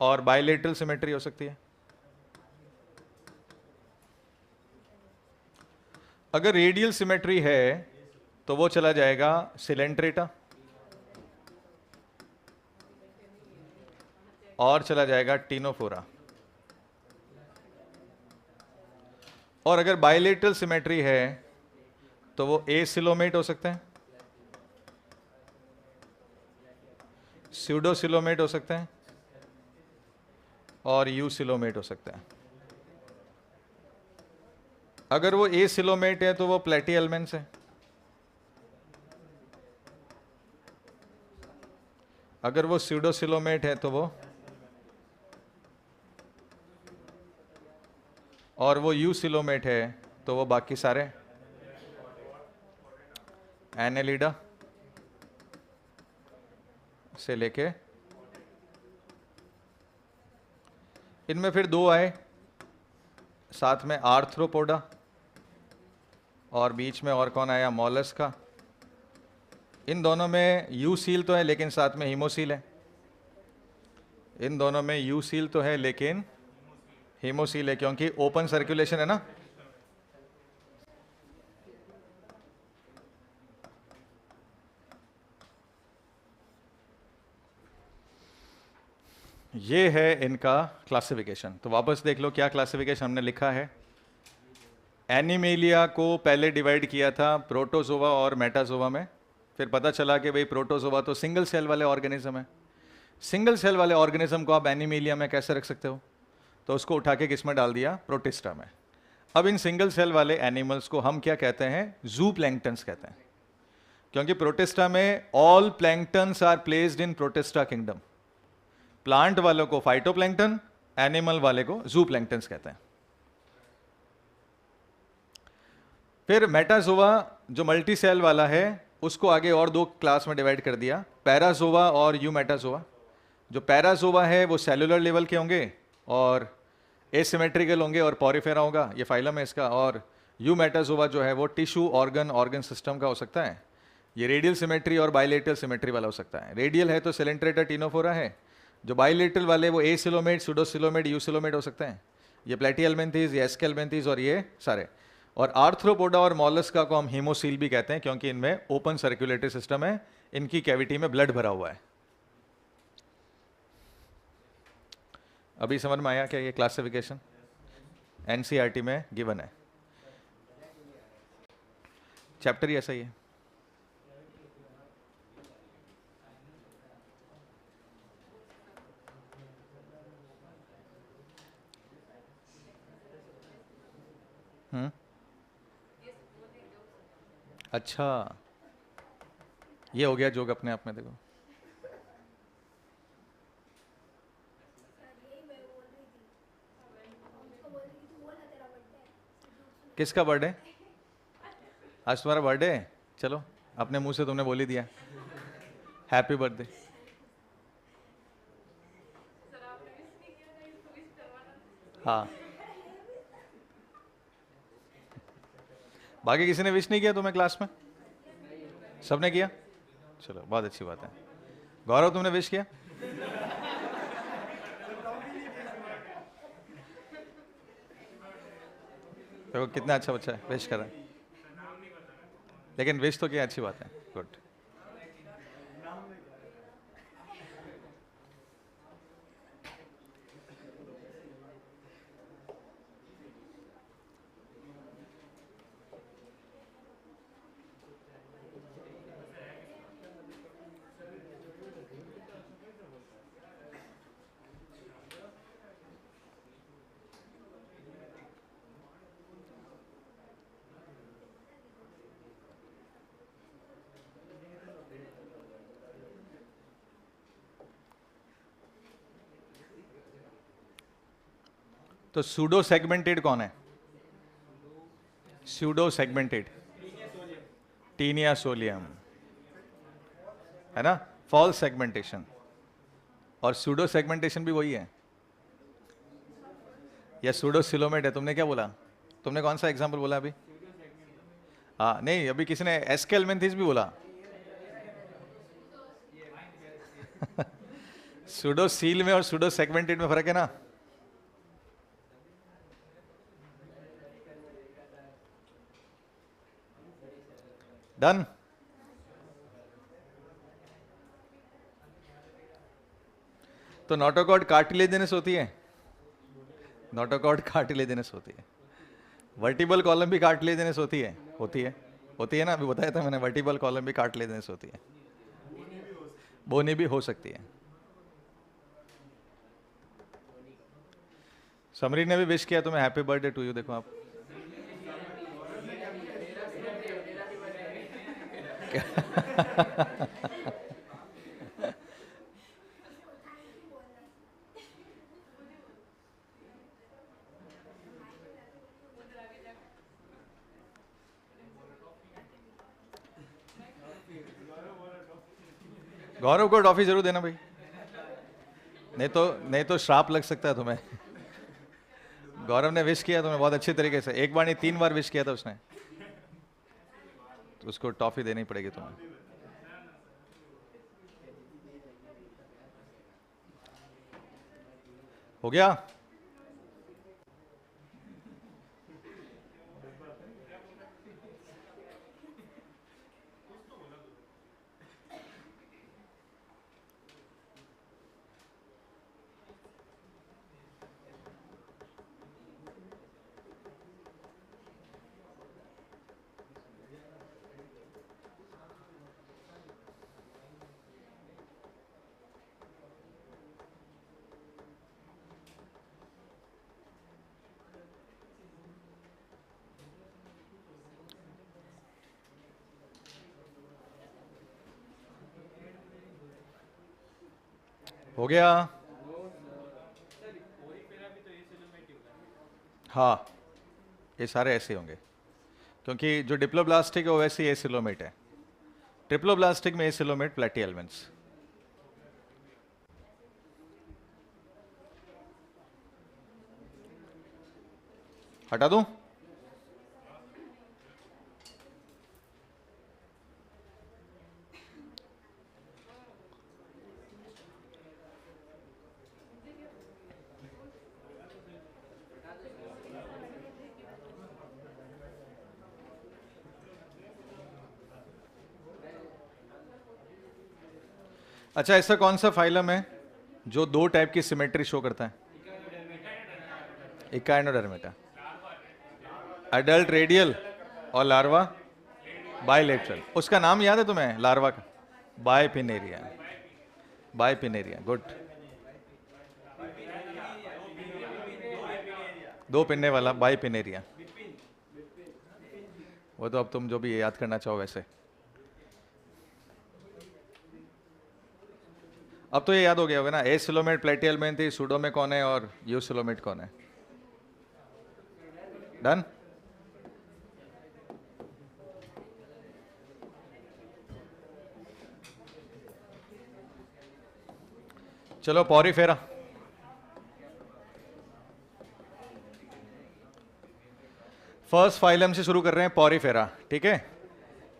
और बायलेटरल सिमेट्री हो सकती है। अगर रेडियल सिमेट्री है तो वो चला जाएगा सिलेंट्रेटा और चला जाएगा टीनोफोरा। और अगर बायलेटरल सिमेट्री है तो वो एसिलोमेट हो सकते हैं, स्यूडोसिलोमेट हो सकते हैं और यूसिलोमेट हो सकता है। अगर वो एसिलोमेट है तो वो प्लेटिहेल्मिन्थ है, अगर वो स्यूडोसिलोमेट है तो वो, और वो यूसिलोमेट है तो वो बाकी सारे एनेलिडा से लेके इनमें फिर दो आए, साथ में आर्थ्रोपोडा, और बीच में और कौन आया, मॉलस्का। इन दोनों में यू सील तो है लेकिन साथ में हीमोसील है। इन दोनों में यू सील तो है लेकिन हीमोसील है, क्योंकि ओपन सर्कुलेशन है ना। ये है इनका क्लासिफिकेशन। तो वापस देख लो क्या क्लासिफिकेशन हमने लिखा है। एनिमेलिया को पहले डिवाइड किया था प्रोटोजोआ और मेटाजोआ में, फिर पता चला कि भाई प्रोटोजोआ तो सिंगल सेल वाले ऑर्गेनिज्म है। सिंगल सेल वाले ऑर्गेनिज्म को आप एनिमेलिया में कैसे रख सकते हो, तो उसको उठा के किस में डाल दिया, प्रोटिस्टा में। अब इन सिंगल सेल वाले एनिमल्स को हम क्या कहते हैं, जू प्लैंक्टन्स कहते हैं, क्योंकि प्रोटिस्टा में all planktons are placed in Protista kingdom. Plant वालों को फाइटोप्लैंक्टन, एनिमल वाले को जू प्लैंक्टन्स कहते हैं। फिर मेटाजोआ जो मल्टी सेल वाला है उसको आगे और दो क्लास में डिवाइड कर दिया, पैराजोआ और यूमेटाजोआ। जो पैराजोआ है वो सेलुलर लेवल के होंगे और एसिमेट्रिकल होंगे और पॉरीफेरा होगा, ये फाइलम है इसका। और यूमेटाजोआ जो है वो टिश्यू ऑर्गन सिस्टम का हो सकता है। ये रेडियल सिमेट्री और बाइलेटरल सिमेट्री वाला हो सकता है। रेडियल है तो सिलेंट्रेटा टिनोफोरा है, जो बाइलेटरल वाले वो एसिलोमेट, सुडोसिलोमेट, यूसिलोमेट हो सकते हैं। ये प्लेटिहेल्मिन्थीज, ये एस्केल्मिन्थीज और ये सारे। और आर्थ्रोपोडा और मॉलस्का को हम हीमोसील भी कहते हैं, क्योंकि इनमें ओपन सर्कुलेटरी सिस्टम है, इनकी कैविटी में ब्लड भरा हुआ है। अभी समझ में आया क्या ये क्लासिफिकेशन एनसीईआरटी में गिवन है। चैप्टर ही ऐसा ही है। अच्छा, ये हो गया जोक अपने आप में। देखो किसका बर्थडे, आज तुम्हारा बर्थडे है, चलो अपने मुंह से तुमने बोल ही दिया हैप्पी बर्थडे। हाँ, बाकी किसी ने विश नहीं किया तुम्हें क्लास में, सबने किया, चलो बहुत अच्छी बात है। गौरव तुमने विश किया, देखो कितना अच्छा बच्चा है, विश कर रहा है, लेकिन विश तो किया, अच्छी बात है, गुड। तो सूडो सेगमेंटेड कौन है, सूडो सेगमेंटेड टीनिया सोलियम है ना, फॉल्स सेगमेंटेशन। और सूडो सेगमेंटेशन भी वही है, या सूडो सिलोमेट है। तुमने क्या बोला, तुमने कौन सा एग्जांपल बोला अभी, हाँ नहीं, अभी किसी ने एस्केल्मेंथिस भी बोला सूडो सील में और सूडो सेगमेंटेड में फर्क है ना। डन। तो नोटोकॉर्ड कार्टिलेजिनस होती है, नोटोकॉर्ड कार्टिलेजिनस होती है। वर्टिबल कॉलम भी कार्टिलेजिनस होती है, होती है ना, अभी बताया था मैंने, वर्टिबल कॉलम भी कार्टिलेजिनस होती है, बोनी भी हो सकती है। समरी ने भी विश किया तुम्हें हैप्पी बर्थडे टू यू, देखो आप गौरव को टॉफी जरूर देना भाई, नहीं तो श्राप लग सकता है तुम्हें। गौरव ने विश किया तुम्हें बहुत अच्छी तरीके से, एक बार नहीं 3 बार विश किया था उसने, तो उसको टॉफी देनी पड़ेगी तुम्हें। हो गया? हो गया? हाँ, ये सारे ऐसे होंगे, क्योंकि जो डिप्लोब्लास्टिक है वो वैसे ही एसिलोमेट है। ट्रिप्लोब्लास्टिक में एसिलोमेट प्लेटी एलिमेंट्स। हटा दूं? अच्छा, ऐसा कौन सा फाइलम है जो 2 टाइप की सिमेट्री शो करता है? इकाइनोडर्मेटा। अडल्ट रेडियल और लार्वा बायलेटरल। उसका नाम याद है तुम्हें लार्वा का? बायपिनेरिया। बायपिनेरिया, गुड। 2 पिन्ने वाला बायपिनेरिया। वो तो अब तुम जो भी याद करना चाहो वैसे। अब तो ये याद हो गया होगा ना, एसिलोमेट प्लेटी एलिमेंट थी, सूडो में कौन है और यूसिलोमेट कौन है। डन? चलो पॉरीफेरा। फर्स्ट फाइलम से शुरू कर रहे हैं, पॉरीफेरा, ठीक है।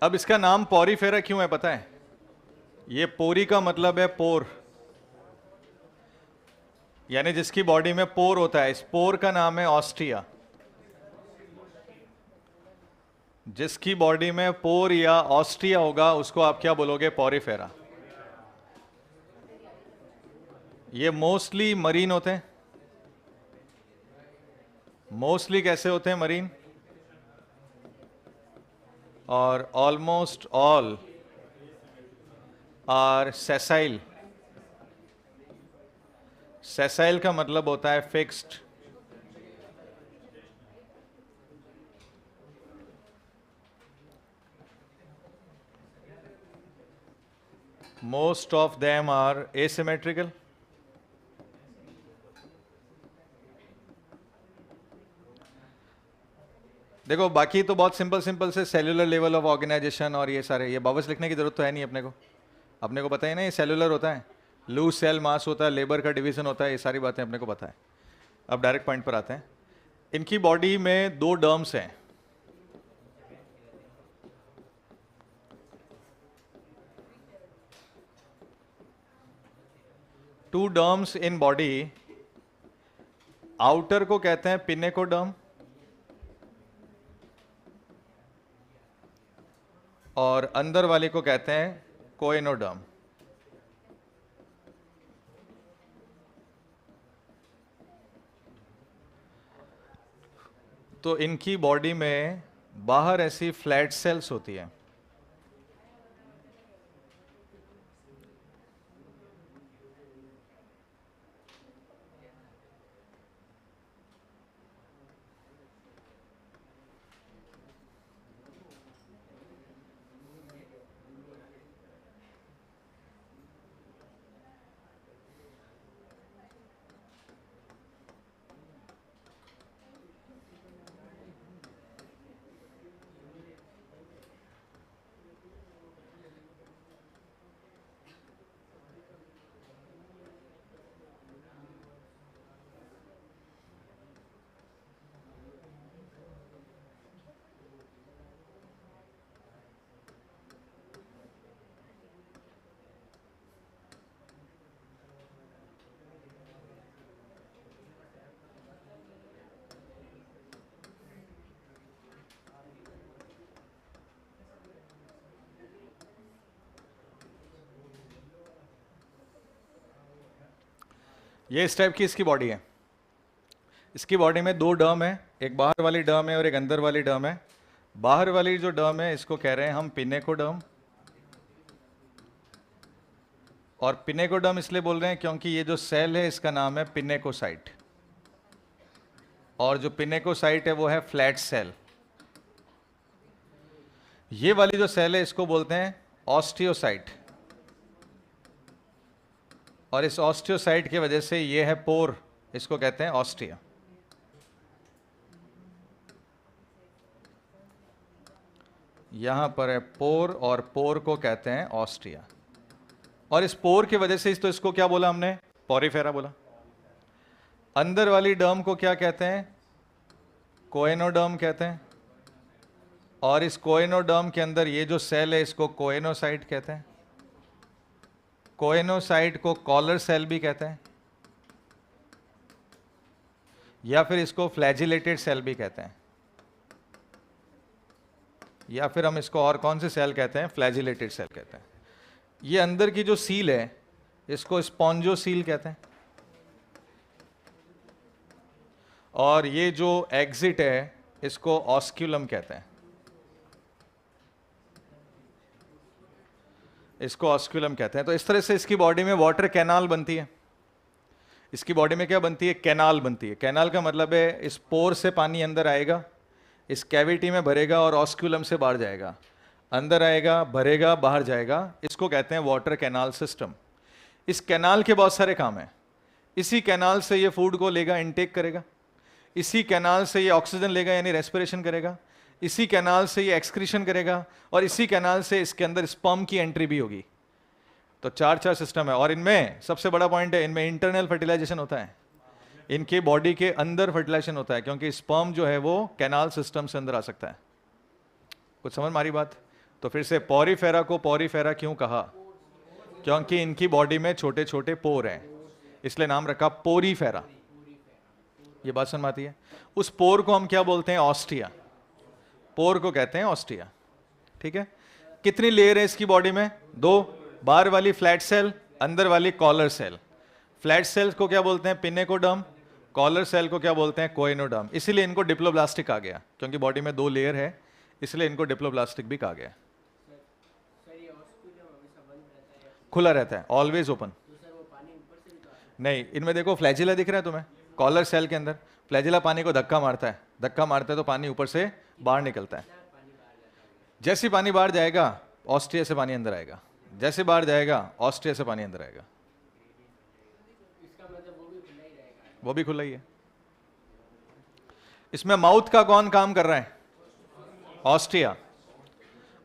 अब इसका नाम पॉरीफेरा क्यों है पता है? ये पोरी का मतलब है पोर, यानी जिसकी बॉडी में पोर होता है, इस पोर का नाम है ऑस्ट्रिया। जिसकी बॉडी में पोर या ऑस्ट्रिया होगा उसको आप क्या बोलोगे? पॉरीफेरा। ये मोस्टली मरीन होते हैं। मोस्टली कैसे होते हैं? मरीन। और almost all are sessile. Sessile का मतलब होता है fixed. Most of them are asymmetrical. देखो बाकी तो बहुत सिंपल सिंपल से सेल्यूलर लेवल ऑफ ऑर्गेनाइजेशन और ये सारे, ये वापस लिखने की जरूरत तो है नहीं अपने को। अपने को पता है ना, ये सेल्यूलर होता है, लूज सेल मास होता है, लेबर का डिवीजन होता है, ये सारी बातें अपने को पता है। अब डायरेक्ट पॉइंट पर आते हैं। इनकी बॉडी में 2 डर्म्स हैं। Two derms in body. Outer को कहते हैं पिनेकोडर्म और अंदर वाले को कहते हैं कोएनोडर्म। तो इनकी बॉडी में बाहर ऐसी फ्लैट सेल्स होती है। ये इस टाइप की इसकी बॉडी है। इसकी बॉडी में दो डर्म है, एक बाहर वाली डर्म है और एक अंदर वाली डर्म है। बाहर वाली जो डर्म है इसको कह रहे हैं हम पिनेकोडर्म, और पिनेकोडर्म इसलिए बोल रहे हैं क्योंकि ये जो सेल है इसका नाम है पिनेकोसाइट, और जो पिनेकोसाइट है वो है फ्लैट सेल। ये वाली जो सेल है इसको बोलते हैं ऑस्टियोसाइट, और इस ऑस्टियोसाइट की वजह से ये है पोर, इसको कहते हैं ऑस्टिया। यहां पर है पोर, और पोर को कहते हैं ऑस्टिया। और इस पोर की वजह से तो इसको क्या बोला हमने, पॉरीफेरा बोला। अंदर वाली डर्म को क्या कहते हैं, कोएनोडर्म कहते हैं, और इस कोएनोडर्म के अंदर ये जो सेल है इसको कोएनोसाइट कहते हैं। कोएनोसाइट को कॉलर सेल भी कहते हैं, या फिर इसको फ्लैजिलेटेड सेल भी कहते हैं, या फिर हम इसको और कौन से सेल कहते हैं, फ्लैजिलेटेड सेल कहते हैं। ये अंदर की जो सील है इसको स्पॉन्जोसील कहते हैं, और ये जो एग्जिट है इसको ऑस्क्यूलम कहते हैं, इसको ऑस्क्यूलम कहते हैं। तो इस तरह से इसकी बॉडी में वाटर कैनाल बनती है। इसकी बॉडी में क्या बनती है, कैनाल बनती है। कैनाल का मतलब है इस पोर से पानी अंदर आएगा, इस कैविटी में भरेगा और ऑस्क्यूलम से बाहर जाएगा, अंदर आएगा, भरेगा, बाहर जाएगा। इसको कहते हैं वाटर कैनाल सिस्टम। इस कैनाल के बहुत सारे काम हैं। इसी कैनाल से ये फूड को लेगा, इनटेक करेगा, इसी कैनाल से ये ऑक्सीजन लेगा यानी रेस्पिरेशन करेगा, इसी कैनाल से ये एक्सक्रीशन करेगा, और इसी कैनाल से इसके अंदर स्पर्म की एंट्री भी होगी। तो चार सिस्टम है, और इनमें सबसे बड़ा पॉइंट है, इनमें इंटरनल फर्टिलाइजेशन होता है। इनके बॉडी के अंदर फर्टिलाइजेशन होता है, क्योंकि स्पर्म जो है वो कैनाल सिस्टम से अंदर आ सकता है। कुछ समझ मारी बात। तो फिर से पॉरीफेरा को पॉरीफेरा क्यों कहा, क्योंकि इनकी बॉडी में छोटे छोटे पोर हैं, इसलिए नाम रखा पोरीफेरा। ये बात समझ आती है। उस पोर को हम क्या बोलते हैं, ऑस्टिया। पोर को कहते हैं ऑस्टिया। ठीक है। कितनी लेयर है इसकी बॉडी में, दो, बाहर वाली फ्लैट सेल, अंदर वाली कॉलर सेल। फ्लैट सेल को क्या बोलते हैं, पिनेकोडर्म, कॉलर सेल को क्या बोलते हैं, कोएनोडर्म। इसीलिए इनको डिप्लोब्लास्टिक कहा गया, क्योंकि बॉडी में दो लेयर है, इसलिए इनको डिप्लोब्लास्टिक भी कहा गया। खुला रहता है, ऑलवेज ओपन। नहीं, इनमें देखो फ्लैजिला दिख रहा है तुम्हें, कॉलर सेल के अंदर फ्लैजिला पानी को धक्का मारता है, धक्का मारता है तो पानी ऊपर से बाहर निकलता है। जैसे पानी बाहर जाएगा ऑस्ट्रिया से पानी अंदर आएगा, जैसे बाहर जाएगा ऑस्ट्रिया से पानी अंदर आएगा। वो भी खुला ही है। इसमें माउथ का कौन काम कर रहा है, ऑस्ट्रिया,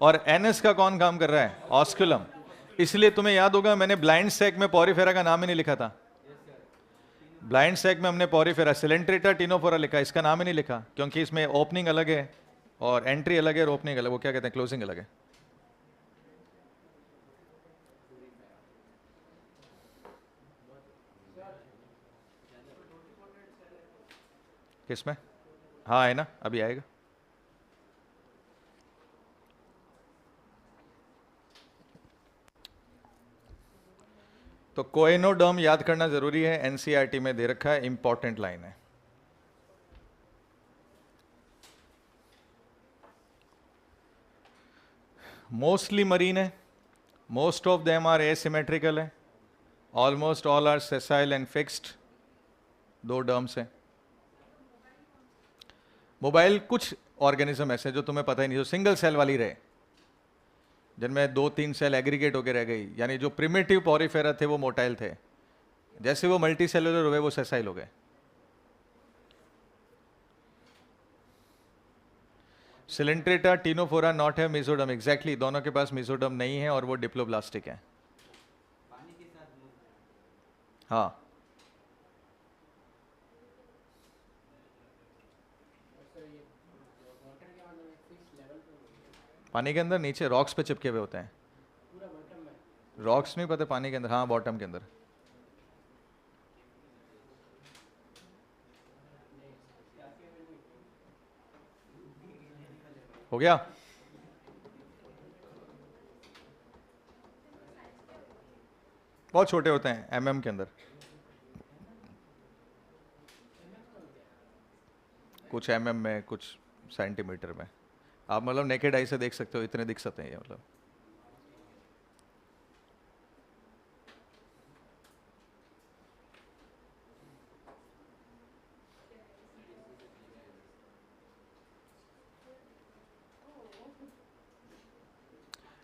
और एनस का कौन काम कर रहा है, ऑस्क्यूलम। इसलिए तुम्हें याद होगा मैंने ब्लाइंड सैक में पॉरीफेरा का नाम ही नहीं लिखा था। ब्लाइंड सैक में हमने पॉरीफेरा सिलेंट्रेटा टिनोफोरा लिखा, इसका नाम ही नहीं लिखा, क्योंकि इसमें ओपनिंग अलग है और एंट्री अलग है और ओपनिंग अलग, वो क्या कहते हैं, क्लोजिंग अलग है। किसमें, हाँ है ना, अभी आएगा। तो कोएनोडर्म याद करना जरूरी है, एनसीईआरटी में दे रखा है, इंपॉर्टेंट लाइन है। मोस्टली मरीन है, most of them are asymmetrical है, almost all are sessile and fixed, दो डर्म्स हैं। मोबाइल कुछ ऑर्गेनिज्म ऐसे जो तुम्हें पता ही नहीं, जो सिंगल सेल वाली रहे, जिनमें दो तीन सेल एग्रीगेट होकर रह गई, यानी जो प्रिमिटिव पॉरीफेरा थे वो मोटाइल थे, जैसे वो मल्टी सेलुलर हुए वो सेसाइल हो गए। सिलेंट्रेटा टिनोफोरा नॉट है मेसोडर्म, एग्जैक्टली, दोनों के पास मेसोडर्म नहीं है और वो डिप्लोब्लास्टिक है। हाँ, पानी के अंदर नीचे रॉक्स पे चिपके हुए होते हैं। रॉक्स नहीं पता, पानी के अंदर, हाँ बॉटम के अंदर। हो गया। बहुत छोटे होते हैं, एमएम के अंदर। कुछ में, कुछ सेंटीमीटर में। आप मतलब नेकेड आई से देख सकते हो, इतने दिख सकते हैं ये मतलब।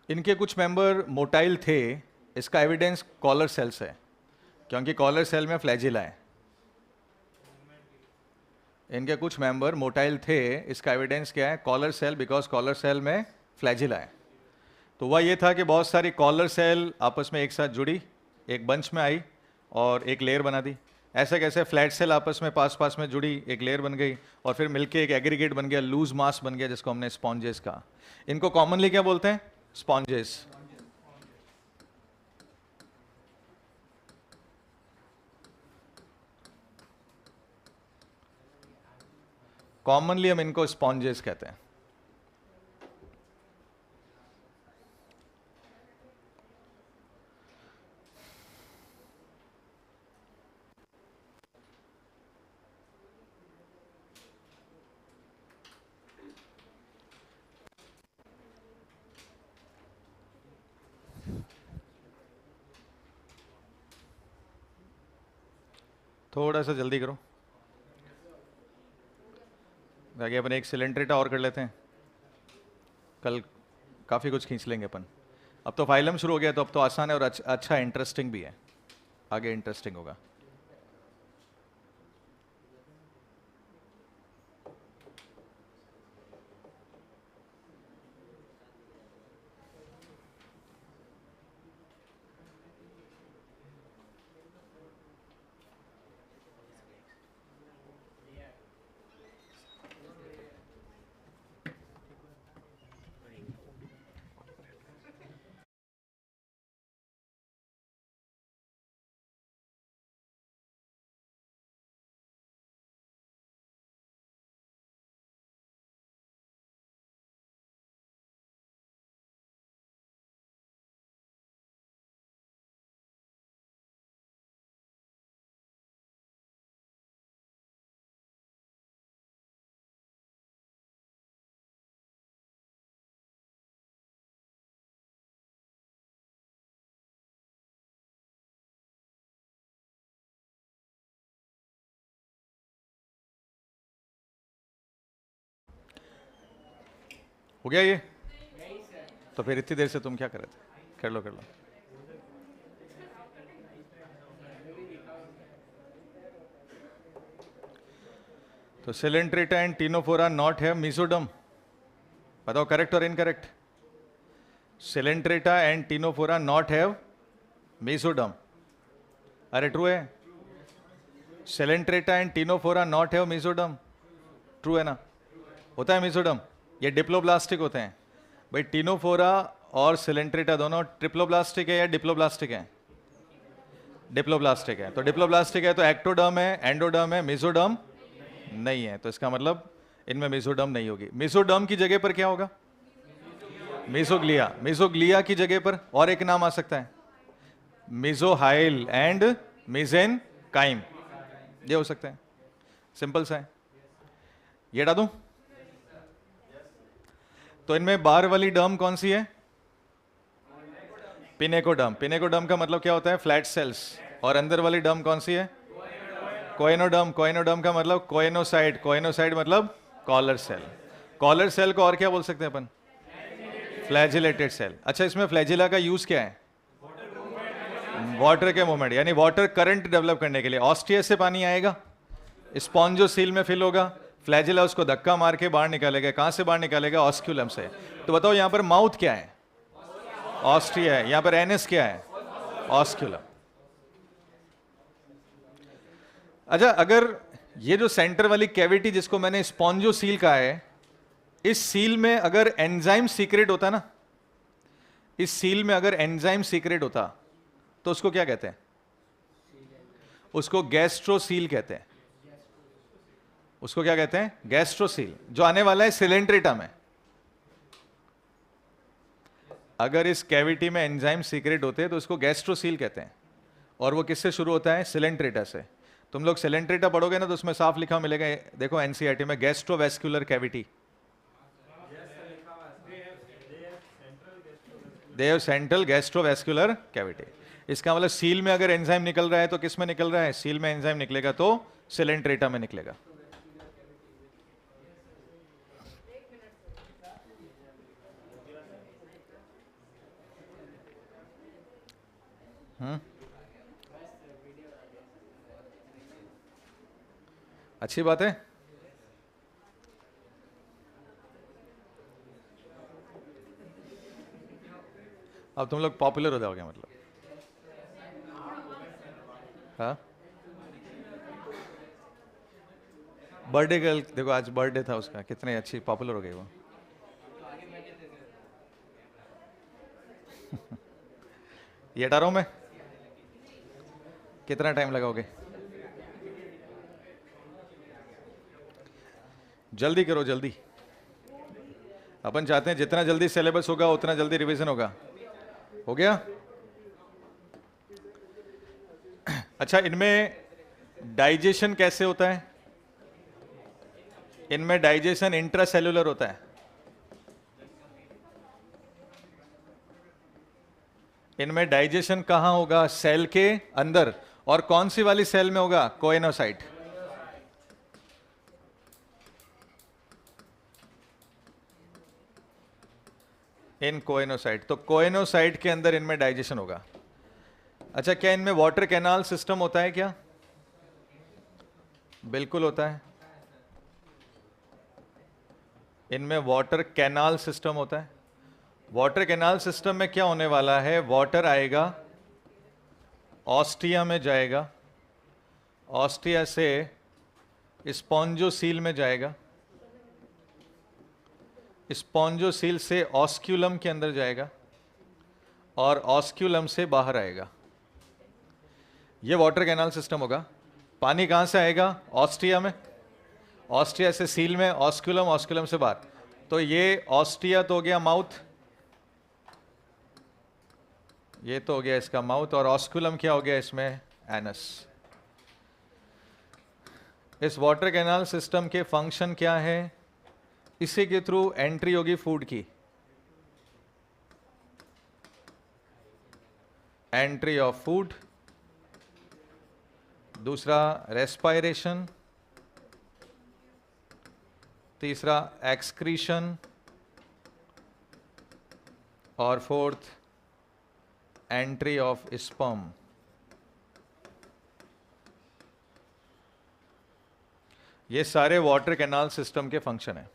इनके कुछ मेंबर मोटाइल थे, इसका एविडेंस कॉलर सेल से है, क्योंकि कॉलर सेल में फ्लैजिला है। इनके कुछ मेंबर मोटाइल थे, इसका एविडेंस क्या है? Collar cell, because collar cell में फ्लैजिला है। तो वह ये था कि बहुत सारी कॉलर सेल आपस में एक साथ जुड़ी, एक बंच में आई और एक लेयर बना दी। ऐसे कैसे फ्लैट सेल आपस में पास पास में जुड़ी, एक लेयर बन गई और फिर मिलके एक एग्रीगेट बन गया, लूज मास बन गया, जिसको हमने स्पॉन्जेस कहा। इनको कॉमनली क्या बोलते हैं? स्पॉन्जेस। कॉमनली हम इनको स्पॉन्जेस कहते हैं। थोड़ा सा जल्दी करो, ताकि अपन एक सिलेंड्रेटा और कर लेते हैं, कल काफ़ी कुछ खींच लेंगे अपन। अब तो फाइलम शुरू हो गया, तो अब तो आसान है और अच्छा इंटरेस्टिंग भी है, आगे इंटरेस्टिंग होगा। हो गया ये? तो फिर इतनी देर से तुम क्या कर रहे थे? कर लो कर लो। तो Coelenterata and Ctenophora not have mesoderm. बताओ करेक्ट और incorrect? Coelenterata and Ctenophora not have mesoderm. अरे ट्रू है। Coelenterata and Ctenophora not have mesoderm, true है ना? होता है मेसोडर्म, ये डिप्लोब्लास्टिक होते हैं भाई। टिनोफोरा और सिलेंट्रेटा दोनों ट्रिप्लोब्लास्टिक है या डिप्लोब्लास्टिक है? डिप्लोब्लास्टिक है। तो डिप्लोब्लास्टिक है तो एक्टोडर्म है, एंडोडर्म है, मेसोडर्म नहीं है। तो इसका मतलब इनमें मेसोडर्म नहीं होगी। मेसोडर्म की जगह पर क्या होगा? मेसोग्लिया। मेसोग्लिया की जगह पर और एक नाम आ सकता है, मेसोहाइल एंड मेसेनकाइम, ये हो सकता है। सिंपल सा है। ये डाल दूं? तो इनमें बाहर वाली डर्म कौन सी है? पिनेकोडर्म। पिनेकोडर्म का मतलब क्या होता है? Flat sales. और अंदर वाली डर्म कौन सी है? कोएनोडर्म। कोएनोडर्म का मतलब कोएनोसाइड। कोएनोसाइड मतलब कॉलर सेल। कॉलर सेल को और क्या बोल सकते हैं अपन? Flagellated cell. अच्छा, इसमें फ्लैजिला का यूज क्या है? वाटर के मूवमेंट, यानी वाटर करंट डेवलप करने के लिए। ऑस्टिया से पानी आएगा, स्पॉन्जोसील में फिल होगा, फ्लैजिला उसको धक्का मार के बाहर निकालेगा। कहां से बाहर निकालेगा? ऑस्क्यूलम से। तो बताओ यहां पर माउथ क्या है? ऑस्ट्रिया है। यहां पर एनएस क्या है? ऑस्क्यूलम। अच्छा, अगर ये जो सेंटर वाली कैविटी जिसको मैंने स्पॉन्जोसील कहा है, इस सील में अगर एंजाइम सीक्रेट होता ना, इस सील में अगर एंजाइम सीक्रेट होता तो उसको क्या कहते हैं? उसको गैस्ट्रोसील कहते हैं। उसको क्या कहते हैं? गैस्ट्रोसील, जो आने वाला है सिलेंट्रेटा में। अगर इस कैविटी में एंजाइम सीक्रेट होते हैं तो उसको गैस्ट्रोसील कहते हैं। और वो किससे शुरू होता है? सिलेंट्रेटा से। तुम लोग सेलेंट्रेटा पढ़ोगे ना तो उसमें साफ लिखा मिलेगा, देखो एनसीईआरटी में, gastrovascular cavity, they have central gastrovascular cavity. इसका मतलब सील में अगर एंजाइम निकल रहा है तो किस में निकल रहा है? सील में एंजाइम निकलेगा तो सेलेंट्रेटा में निकलेगा। अच्छी बात है। अब तुम लोग पॉपुलर हो जाओगे मतलब। हाँ, बर्थडे गर्ल, देखो आज बर्थडे था उसका, कितनी अच्छी पॉपुलर हो गई वो। ये 18 में कितना टाइम लगाओगे? जल्दी करो जल्दी, अपन चाहते हैं जितना जल्दी सिलेबस होगा उतना जल्दी रिवीजन होगा। हो गया? अच्छा, इनमें डाइजेशन कैसे होता है? इनमें डाइजेशन इंट्रासेल्युलर होता है। इनमें डाइजेशन कहां होगा? सेल के अंदर। और कौन सी वाली सेल में होगा? कोएनोसाइट। इन कोएनोसाइट, तो कोएनोसाइट के अंदर इनमें डाइजेशन होगा। अच्छा, क्या इनमें वाटर कैनाल सिस्टम होता है क्या? बिल्कुल होता है। इनमें वाटर कैनाल सिस्टम होता है। वाटर कैनाल सिस्टम में क्या होने वाला है? वाटर आएगा, ऑस्टिया में जाएगा, ऑस्टिया से स्पॉन्जोसील में जाएगा, स्पॉन्जोसील से ऑस्क्यूलम के अंदर जाएगा और ऑस्क्यूलम से बाहर आएगा। ये वाटर कैनाल सिस्टम होगा। पानी कहाँ से आएगा? ऑस्टिया में, ऑस्टिया से सील में, ऑस्क्यूलम, ऑस्क्यूलम से बाहर। तो ये ऑस्टिया तो हो गया माउथ, ये तो हो गया इसका माउथ, और ऑस्क्यूलम क्या हो गया इसमें? एनस। इस वाटर कैनाल सिस्टम के फंक्शन क्या है? इसी के थ्रू एंट्री होगी फूड की, एंट्री ऑफ फूड, दूसरा रेस्पायरेशन, तीसरा एक्सक्रीशन, और फोर्थ एंट्री ऑफ स्पर्म। ये सारे वाटर कैनाल सिस्टम के फंक्शन है।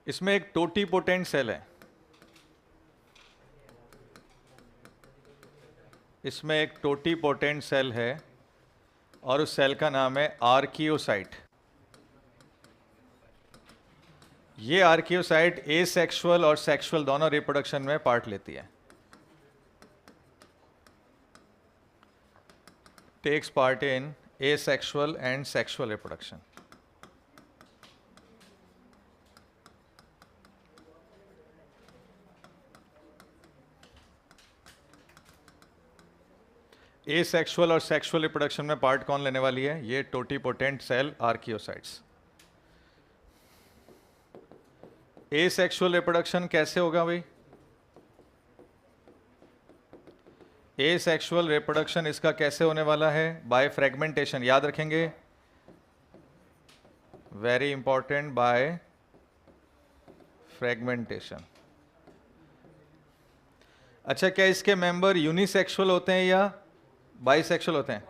इसमें एक टोटीपोटेंट सेल है, इसमें एक टोटीपोटेंट सेल है और उस सेल का नाम है आर्कियोसाइट। ये आर्कियोसाइट एसेक्सुअल और सेक्सुअल दोनों रिप्रोडक्शन में पार्ट लेती है, takes part in asexual and sexual reproduction. Asexual और सेक्सुअल रिप्रोडक्शन में पार्ट कौन लेने वाली है? ये totipotent cell archaeocytes. Asexual reproduction कैसे होगा भाई? एसेक्सुअल रिप्रोडक्शन इसका कैसे होने वाला है? बाय फ्रेगमेंटेशन, याद रखेंगे, वेरी इंपॉर्टेंट, बाय फ्रेगमेंटेशन। अच्छा, क्या इसके मेंबर यूनिसेक्सुअल होते हैं या बाइसेक्सुअल होते हैं?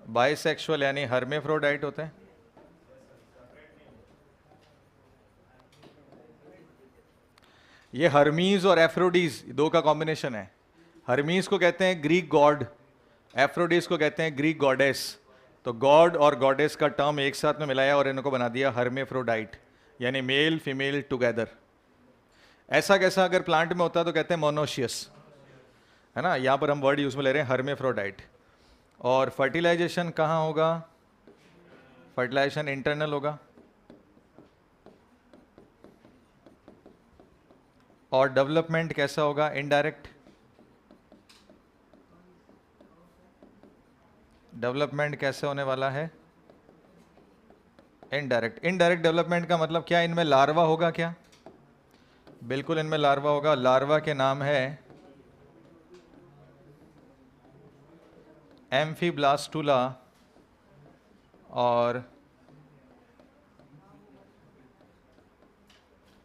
बाइसेक्सुअल यानी हर्मेफ्रोडाइट होते हैं। ये हर्मीज और एफ्रोडीज दो का कॉम्बिनेशन है। हर्मीज को कहते हैं ग्रीक गॉड, एफ्रोडीज को कहते हैं ग्रीक गॉडेस। तो गॉड और गॉडेस का टर्म एक साथ में मिलाया और इनको बना दिया हर्मेफ्रोडाइट, यानी मेल फीमेल टुगेदर। ऐसा कैसा अगर प्लांट में होता तो कहते हैं मोनोशियस, है ना। यहाँ पर हम वर्ड यूज में ले रहे हैं हर्मेफ्रोडाइट। और फर्टिलाइजेशन कहाँ होगा? फर्टिलाइजेशन इंटरनल होगा। और डेवलपमेंट कैसा होगा? इनडायरेक्ट। डेवलपमेंट कैसे होने वाला है? इनडायरेक्ट। इनडायरेक्ट डेवलपमेंट का मतलब क्या? इनमें लार्वा होगा क्या? बिल्कुल इनमें लार्वा होगा। लार्वा के नाम है एम्फीब्लास्टुला और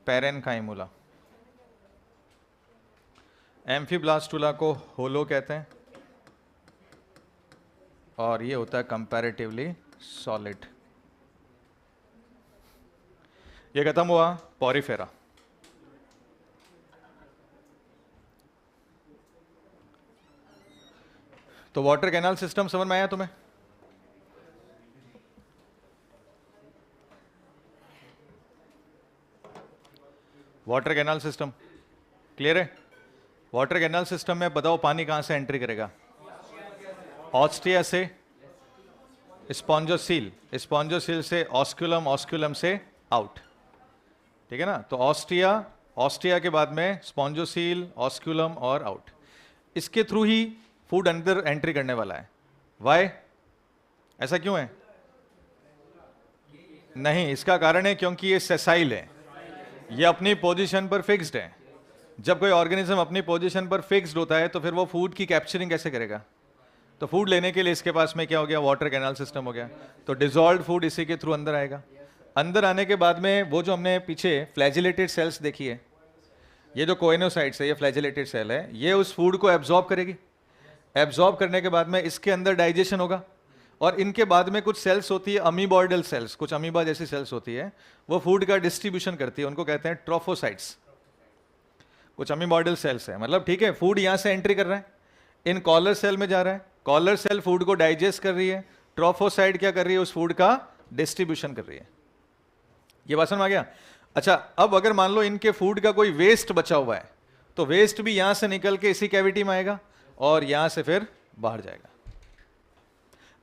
पैरेनकाइमुला। एम्फीब्लास्टुला को होलो कहते हैं और ये होता है कंपैरेटिवली सॉलिड। ये खत्म हुआ पॉरीफेरा। तो वाटर कैनाल सिस्टम समझ में आया तुम्हें? वाटर कैनाल सिस्टम क्लियर है? वाटर कैनाल सिस्टम में बताओ पानी कहां से एंट्री करेगा? ऑस्टिया से स्पॉन्जोसील, स्पॉन्जोसील से ऑस्कुलम, ऑस्कुलम से आउट। ठीक है ना? तो ऑस्टिया, ऑस्टिया के बाद में स्पॉन्जोसील, ऑस्कुलम और आउट। इसके थ्रू ही फूड अंदर एंट्री करने वाला है। वाई? ऐसा क्यों है? नहीं, इसका कारण है क्योंकि ये सेसाइल है, ये अपनी पोजीशन पर फिक्स्ड है। जब कोई ऑर्गेनिज्म अपनी पोजीशन पर फिक्स्ड होता है तो फिर वो फूड की कैप्चरिंग कैसे करेगा? तो फूड लेने के लिए इसके पास में क्या हो गया? वाटर कैनाल सिस्टम हो गया। तो डिजॉल्व्ड फूड इसी के थ्रू अंदर आएगा। अंदर आने के बाद में वो जो हमने पीछे फ्लैजिलेटेड सेल्स देखी है, ये जो कोएनोसाइट्स है, ये फ्लैजिलेटेड सेल है, ये उस फूड को एब्जॉर्ब करेगी। एब्जॉर्ब करने के बाद में इसके अंदर डाइजेशन होगा और इनके बाद में कुछ सेल्स होती है अमीबॉइडल सेल्स, कुछ अमीबा जैसी सेल्स होती है, वो फूड का डिस्ट्रीब्यूशन करती है, उनको कहते हैं ट्रोफोसाइट्स। कुछ अमीबॉइडल सेल्स है, मतलब ठीक है, फूड यहां से एंट्री कर रहा है, इन कॉलर सेल में जा रहा है, कॉलर सेल फूड को डाइजेस्ट कर रही है, ट्रोफोसाइट क्या कर रही है? उस फूड का डिस्ट्रीब्यूशन कर रही है। ये बात समझ में आ गया? अच्छा, अब अगर मान लो इनके फूड का कोई वेस्ट बचा हुआ है तो वेस्ट भी यहां से निकल के इसी कैविटी में आएगा और यहां से फिर बाहर जाएगा।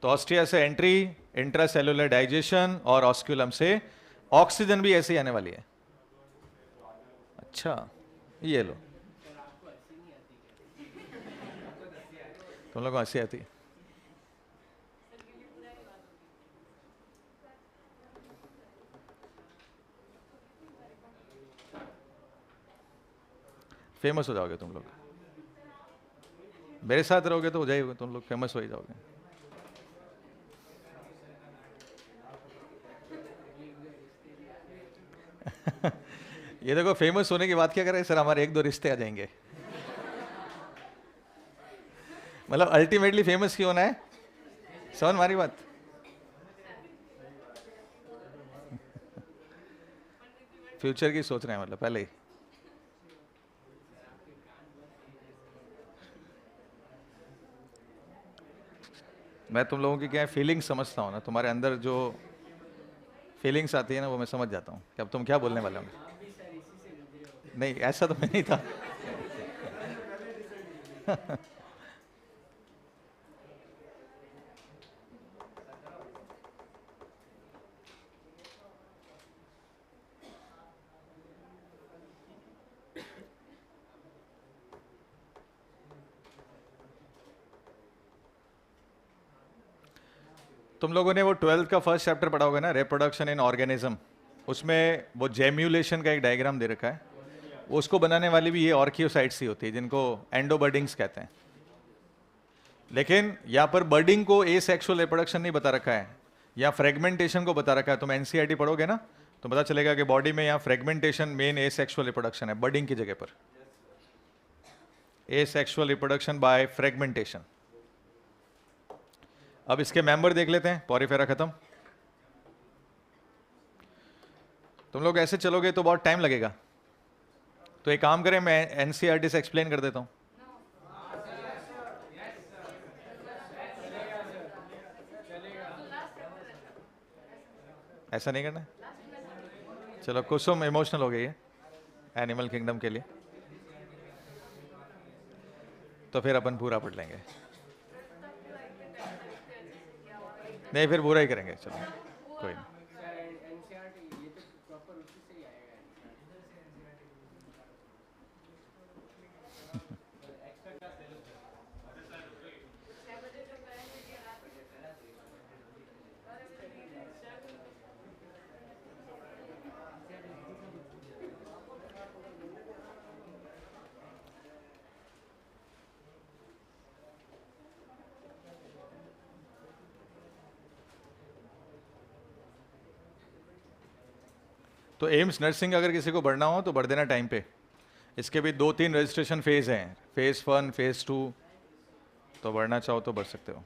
तो ऑस्टिया से एंट्री, इंट्रासेलुलर डाइजेशन और ऑस्क्यूलम से ऑक्सीजन भी ऐसे ही आने वाली है। अच्छा, ये लो, तुम लोग को हंसी आती है। फेमस हो जाओगे तुम लोग, मेरे साथ रहोगे तो हो जाएगा, तुम लोग फेमस हो ही जाओगे। ये देखो, फेमस होने की बात क्या करें सर, हमारे एक दो रिश्ते आ जाएंगे। मतलब अल्टीमेटली फेमस क्यों होना है? समझ मारी बात? फ्यूचर की सोच रहे हैं, मतलब पहले ही। मैं तुम लोगों की क्या फीलिंग्स समझता हूँ ना, तुम्हारे अंदर जो फीलिंग्स आती है ना वो मैं समझ जाता हूँ कि अब तुम क्या बोलने वाले हो। नहीं, ऐसा तो मैं नहीं था। तुम लोगों ने वो 12th का फर्स्ट चैप्टर पढ़ा होगा ना, रिप्रोडक्शन इन ऑर्गेनिज्म। उसमें वो जेम्यूलेशन का एक डायग्राम दे रखा है, उसको बनाने वाली भी ये ऑर्कियोसाइट्स ही होती है, जिनको एंडोबर्डिंग्स कहते हैं। लेकिन यहाँ पर बर्डिंग को ए सेक्सुअल रिप्रोडक्शन नहीं बता रखा है, या फ्रेगमेंटेशन को बता रखा है। तुम एनसीईआरटी पढ़ोगे ना तो पता चलेगा कि बॉडी में यहाँ फ्रेगमेंटेशन मेन ए सेक्सुअल रिप्रोडक्शन है, बर्डिंग की जगह पर ए सेक्सुअल रिप्रोडक्शन बाय फ्रेगमेंटेशन। अब इसके मेंबर देख लेते हैं, पॉरीफेरा खत्म। तुम लोग ऐसे चलोगे तो बहुत टाइम लगेगा, तो एक काम करें, मैं एनसीईआरटी से एक्सप्लेन कर देता हूं। ऐसा नहीं करना? चलो, कुसुम इमोशनल हो गई है एनिमल किंगडम के लिए, तो फिर अपन पूरा पढ़ लेंगे। नहीं, फिर पूरा ही करेंगे, चलो कोई नहीं। तो एम्स नर्सिंग अगर किसी को बढ़ना हो तो बढ़ देना टाइम पे। इसके भी 2-3 रजिस्ट्रेशन फेज़ हैं, फेज़ 1, फेज़ 2, तो बढ़ना चाहो तो बढ़ सकते हो।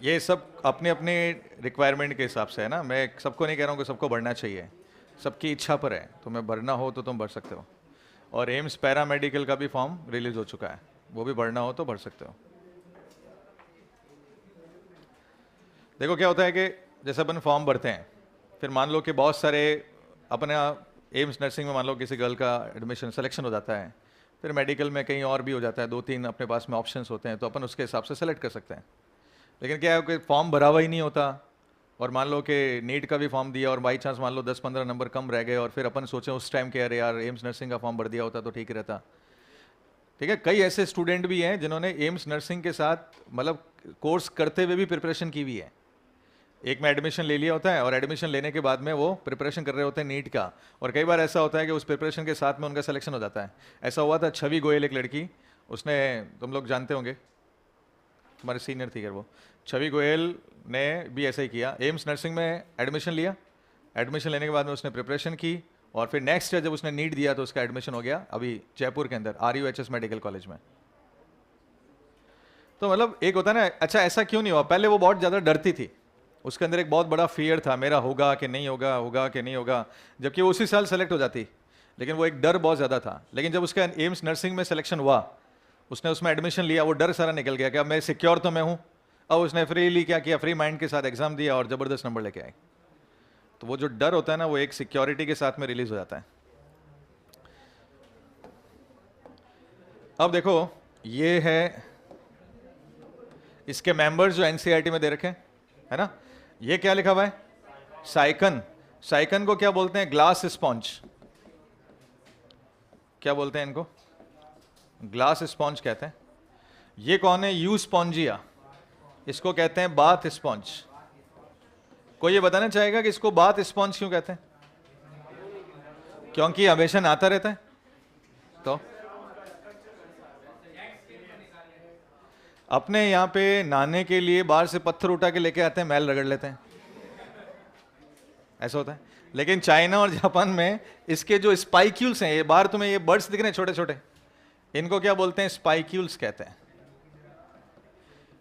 ये सब अपने अपने रिक्वायरमेंट के हिसाब से है ना, मैं सबको नहीं कह रहा हूँ कि सबको बढ़ना चाहिए, सबकी इच्छा पर है। तुम्हें भरना हो तो तुम भर सकते हो। और एम्स पैरा मेडिकल का भी फॉर्म रिलीज हो चुका है, वो भी भरना हो तो भर सकते हो। देखो क्या होता है कि जैसे अपन फॉर्म भरते हैं, फिर मान लो कि बहुत सारे अपने एम्स नर्सिंग में मान लो किसी गर्ल का एडमिशन सिलेक्शन हो जाता है, फिर मेडिकल में कहीं और भी हो जाता है, 2-3 अपने पास में ऑप्शंस होते हैं, तो अपन उसके हिसाब से सेलेक्ट कर सकते हैं। लेकिन क्या है कि फॉर्म भरा हुआ ही नहीं होता, और मान लो कि नीट का भी फॉर्म दिया और बाई चांस मान लो 10-15 नंबर कम रह गए, और फिर अपन सोचें उस टाइम के अरे यार एम्स नर्सिंग का फॉर्म भर दिया होता तो ठीक रहता। ठीक है, कई ऐसे स्टूडेंट भी हैं जिन्होंने एम्स नर्सिंग के साथ मतलब कोर्स करते हुए भी प्रिपरेशन की हुई है। एक में एडमिशन ले लिया होता है और एडमिशन लेने के बाद में वो प्रिपरेशन कर रहे होते हैं नीट का, और कई बार ऐसा होता है कि उस प्रिपरेशन के साथ में उनका सिलेक्शन हो जाता है। ऐसा हुआ था छवि गोयल, एक लड़की, उसने, तुम लोग जानते होंगे, तुम्हारे सीनियर थी, वो छवि गोयल ने भी ऐसा ही किया, एम्स नर्सिंग में एडमिशन लिया, एडमिशन लेने के बाद में उसने प्रिपरेशन की, और फिर नेक्स्ट ईयर जब उसने नीट दिया तो उसका एडमिशन हो गया अभी जयपुर के अंदर RUHS मेडिकल कॉलेज में। तो मतलब एक होता है ना, अच्छा ऐसा क्यों नहीं हुआ, पहले वो बहुत ज़्यादा डरती थी, उसके अंदर एक बहुत बड़ा फियर था, मेरा होगा कि नहीं होगा, होगा कि नहीं होगा, जबकि वो उसी साल सेलेक्ट हो जाती, लेकिन वो एक डर बहुत ज़्यादा था। लेकिन जब उसका एम्स नर्सिंग में सिलेक्शन हुआ, उसने उसमें एडमिशन लिया, वो डर सारा निकल गया कि अब मैं सिक्योर तो मैं हूँ। अब उसने फ्रीली क्या किया, फ्री माइंड के साथ एग्जाम दिया और ज़बरदस्त नंबर लेके आए। तो वो जो डर होता है ना, वो एक सिक्योरिटी के साथ में रिलीज हो जाता है। अब देखो ये है इसके मेंबर्स जो NCERT में दे रखे हैं, है ना। ये क्या लिखा हुआ है, साइकन। साइकन को क्या बोलते हैं, ग्लास स्पॉन्ज। क्या बोलते हैं इनको, ग्लास स्पॉन्ज कहते हैं। ये कौन है, यू स्पॉन्जिया, इसको कहते हैं बाथ स्पॉन्ज। कोई ये बताना चाहेगा कि इसको बाथ स्पॉन्ज क्यों कहते हैं? क्योंकि हमेशा नहाता रहता है। तो अपने यहाँ पे नहाने के लिए बाहर से पत्थर उठा के लेके आते हैं, मैल रगड़ लेते हैं, ऐसा होता है। लेकिन चाइना और जापान में इसके जो स्पाइक्यूल्स हैं, ये बाहर तुम्हें ये बर्ड्स दिख रहे हैं छोटे छोटे, इनको क्या बोलते हैं, स्पाइक्यूल्स कहते हैं।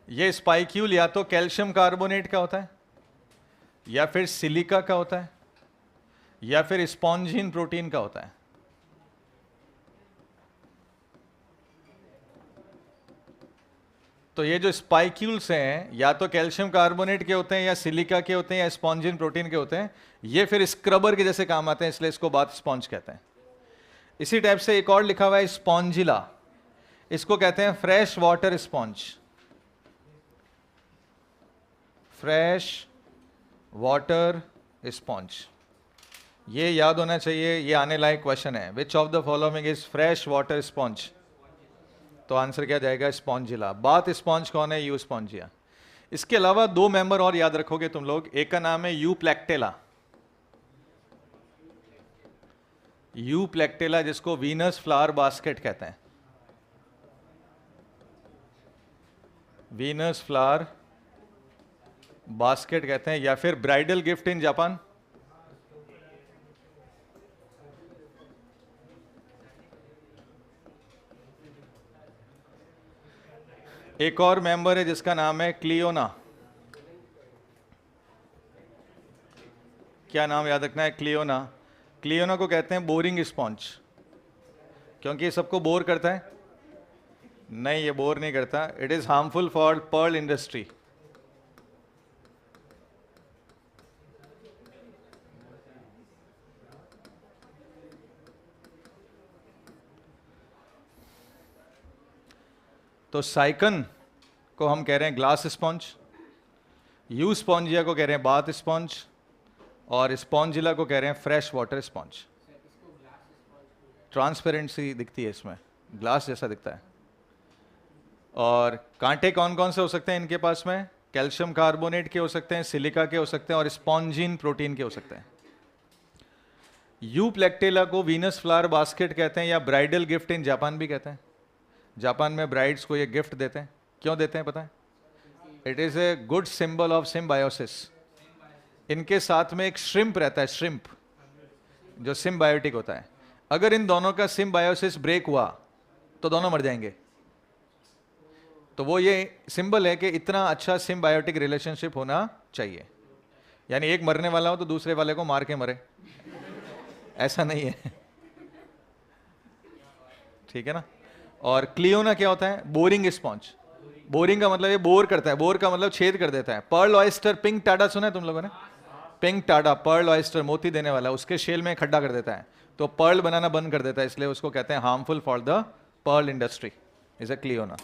ये स्पाइक्यूल या तो कैल्शियम कार्बोनेट का होता है, या फिर सिलिका का होता है, या फिर स्पॉन्जिन प्रोटीन का होता है। तो ये जो स्पाइक्यूल्स हैं या तो कैल्शियम कार्बोनेट के होते हैं, या सिलिका के होते हैं, या स्पॉन्जिन प्रोटीन के होते हैं। ये फिर स्क्रबर के जैसे काम आते हैं, इसलिए इसको बाथ स्पॉन्ज कहते हैं। इसी टाइप से एक और लिखा हुआ है स्पॉन्जिला, इसको कहते हैं fresh water sponge. Fresh water sponge, ये याद होना चाहिए, ये आने लायक क्वेश्चन है। विच of the following is fresh water sponge? तो आंसर क्या जाएगा, स्पॉन्जिला। बाथ स्पॉन्ज कौन है, यू स्पॉन्जिया। इसके अलावा 2 मेंबर और याद रखोगे तुम लोग, एक का नाम है यू प्लेक्टेला। यू प्लेक्टेला जिसको वीनस फ्लावर बास्केट कहते हैं, वीनस फ्लावर बास्केट कहते हैं, या फिर ब्राइडल गिफ्ट इन जापान। एक और मेंबर है जिसका नाम है क्लियोना। क्या नाम याद रखना है, क्लियोना। क्लियोना को कहते हैं बोरिंग स्पॉन्ज, क्योंकि ये सबको बोर करता है। नहीं, ये बोर नहीं करता, it is harmful for pearl industry. तो साइकन को हम कह रहे हैं ग्लास स्पॉन्ज, यू स्पॉन्जिया को कह रहे हैं बाथ स्पॉन्ज, और स्पॉन्जिला को कह रहे हैं फ्रेश वाटर स्पॉन्ज। ट्रांसपेरेंसी दिखती है इसमें, ग्लास जैसा दिखता है। और कांटे कौन कौन से हो सकते हैं इनके पास में, कैल्शियम कार्बोनेट के हो सकते हैं, सिलिका के हो सकते हैं, और स्पॉन्जिन प्रोटीन के हो सकते हैं। यू प्लेक्टेला को वीनस फ्लावर बास्केट कहते हैं, या ब्राइडल गिफ्ट इन जापान भी कहते हैं। जापान में ब्राइड्स को ये गिफ्ट देते हैं, क्यों देते हैं पता है? It is a good symbol of symbiosis. इनके साथ में एक श्रिम्प रहता है, श्रिम्प, जो सिम्बायोटिक होता है। अगर इन दोनों का सिम्बायोसिस ब्रेक हुआ तो दोनों मर जाएंगे। तो वो ये सिंबल है कि इतना अच्छा सिम्बायोटिक रिलेशनशिप होना चाहिए, यानी एक मरने वाला हो तो दूसरे वाले को मार के मरे, ऐसा नहीं है। ठीक है ना। और क्लियोना क्या होता है? Boring sponge. बोरिंग का मतलब ये बोर करता है, बोर का मतलब छेद कर देता है। पर्ल ऑयस्टर, पिंक टाडा सुना है तुम लोगों ने? पिंक टाडा, पर्ल ऑयस्टर, मोती देने वाला, उसके शेल में खड्डा कर देता है तो पर्ल बनाना बंद कर देता है, इसलिए उसको कहते हैं harmful for the pearl industry, is a Cliona.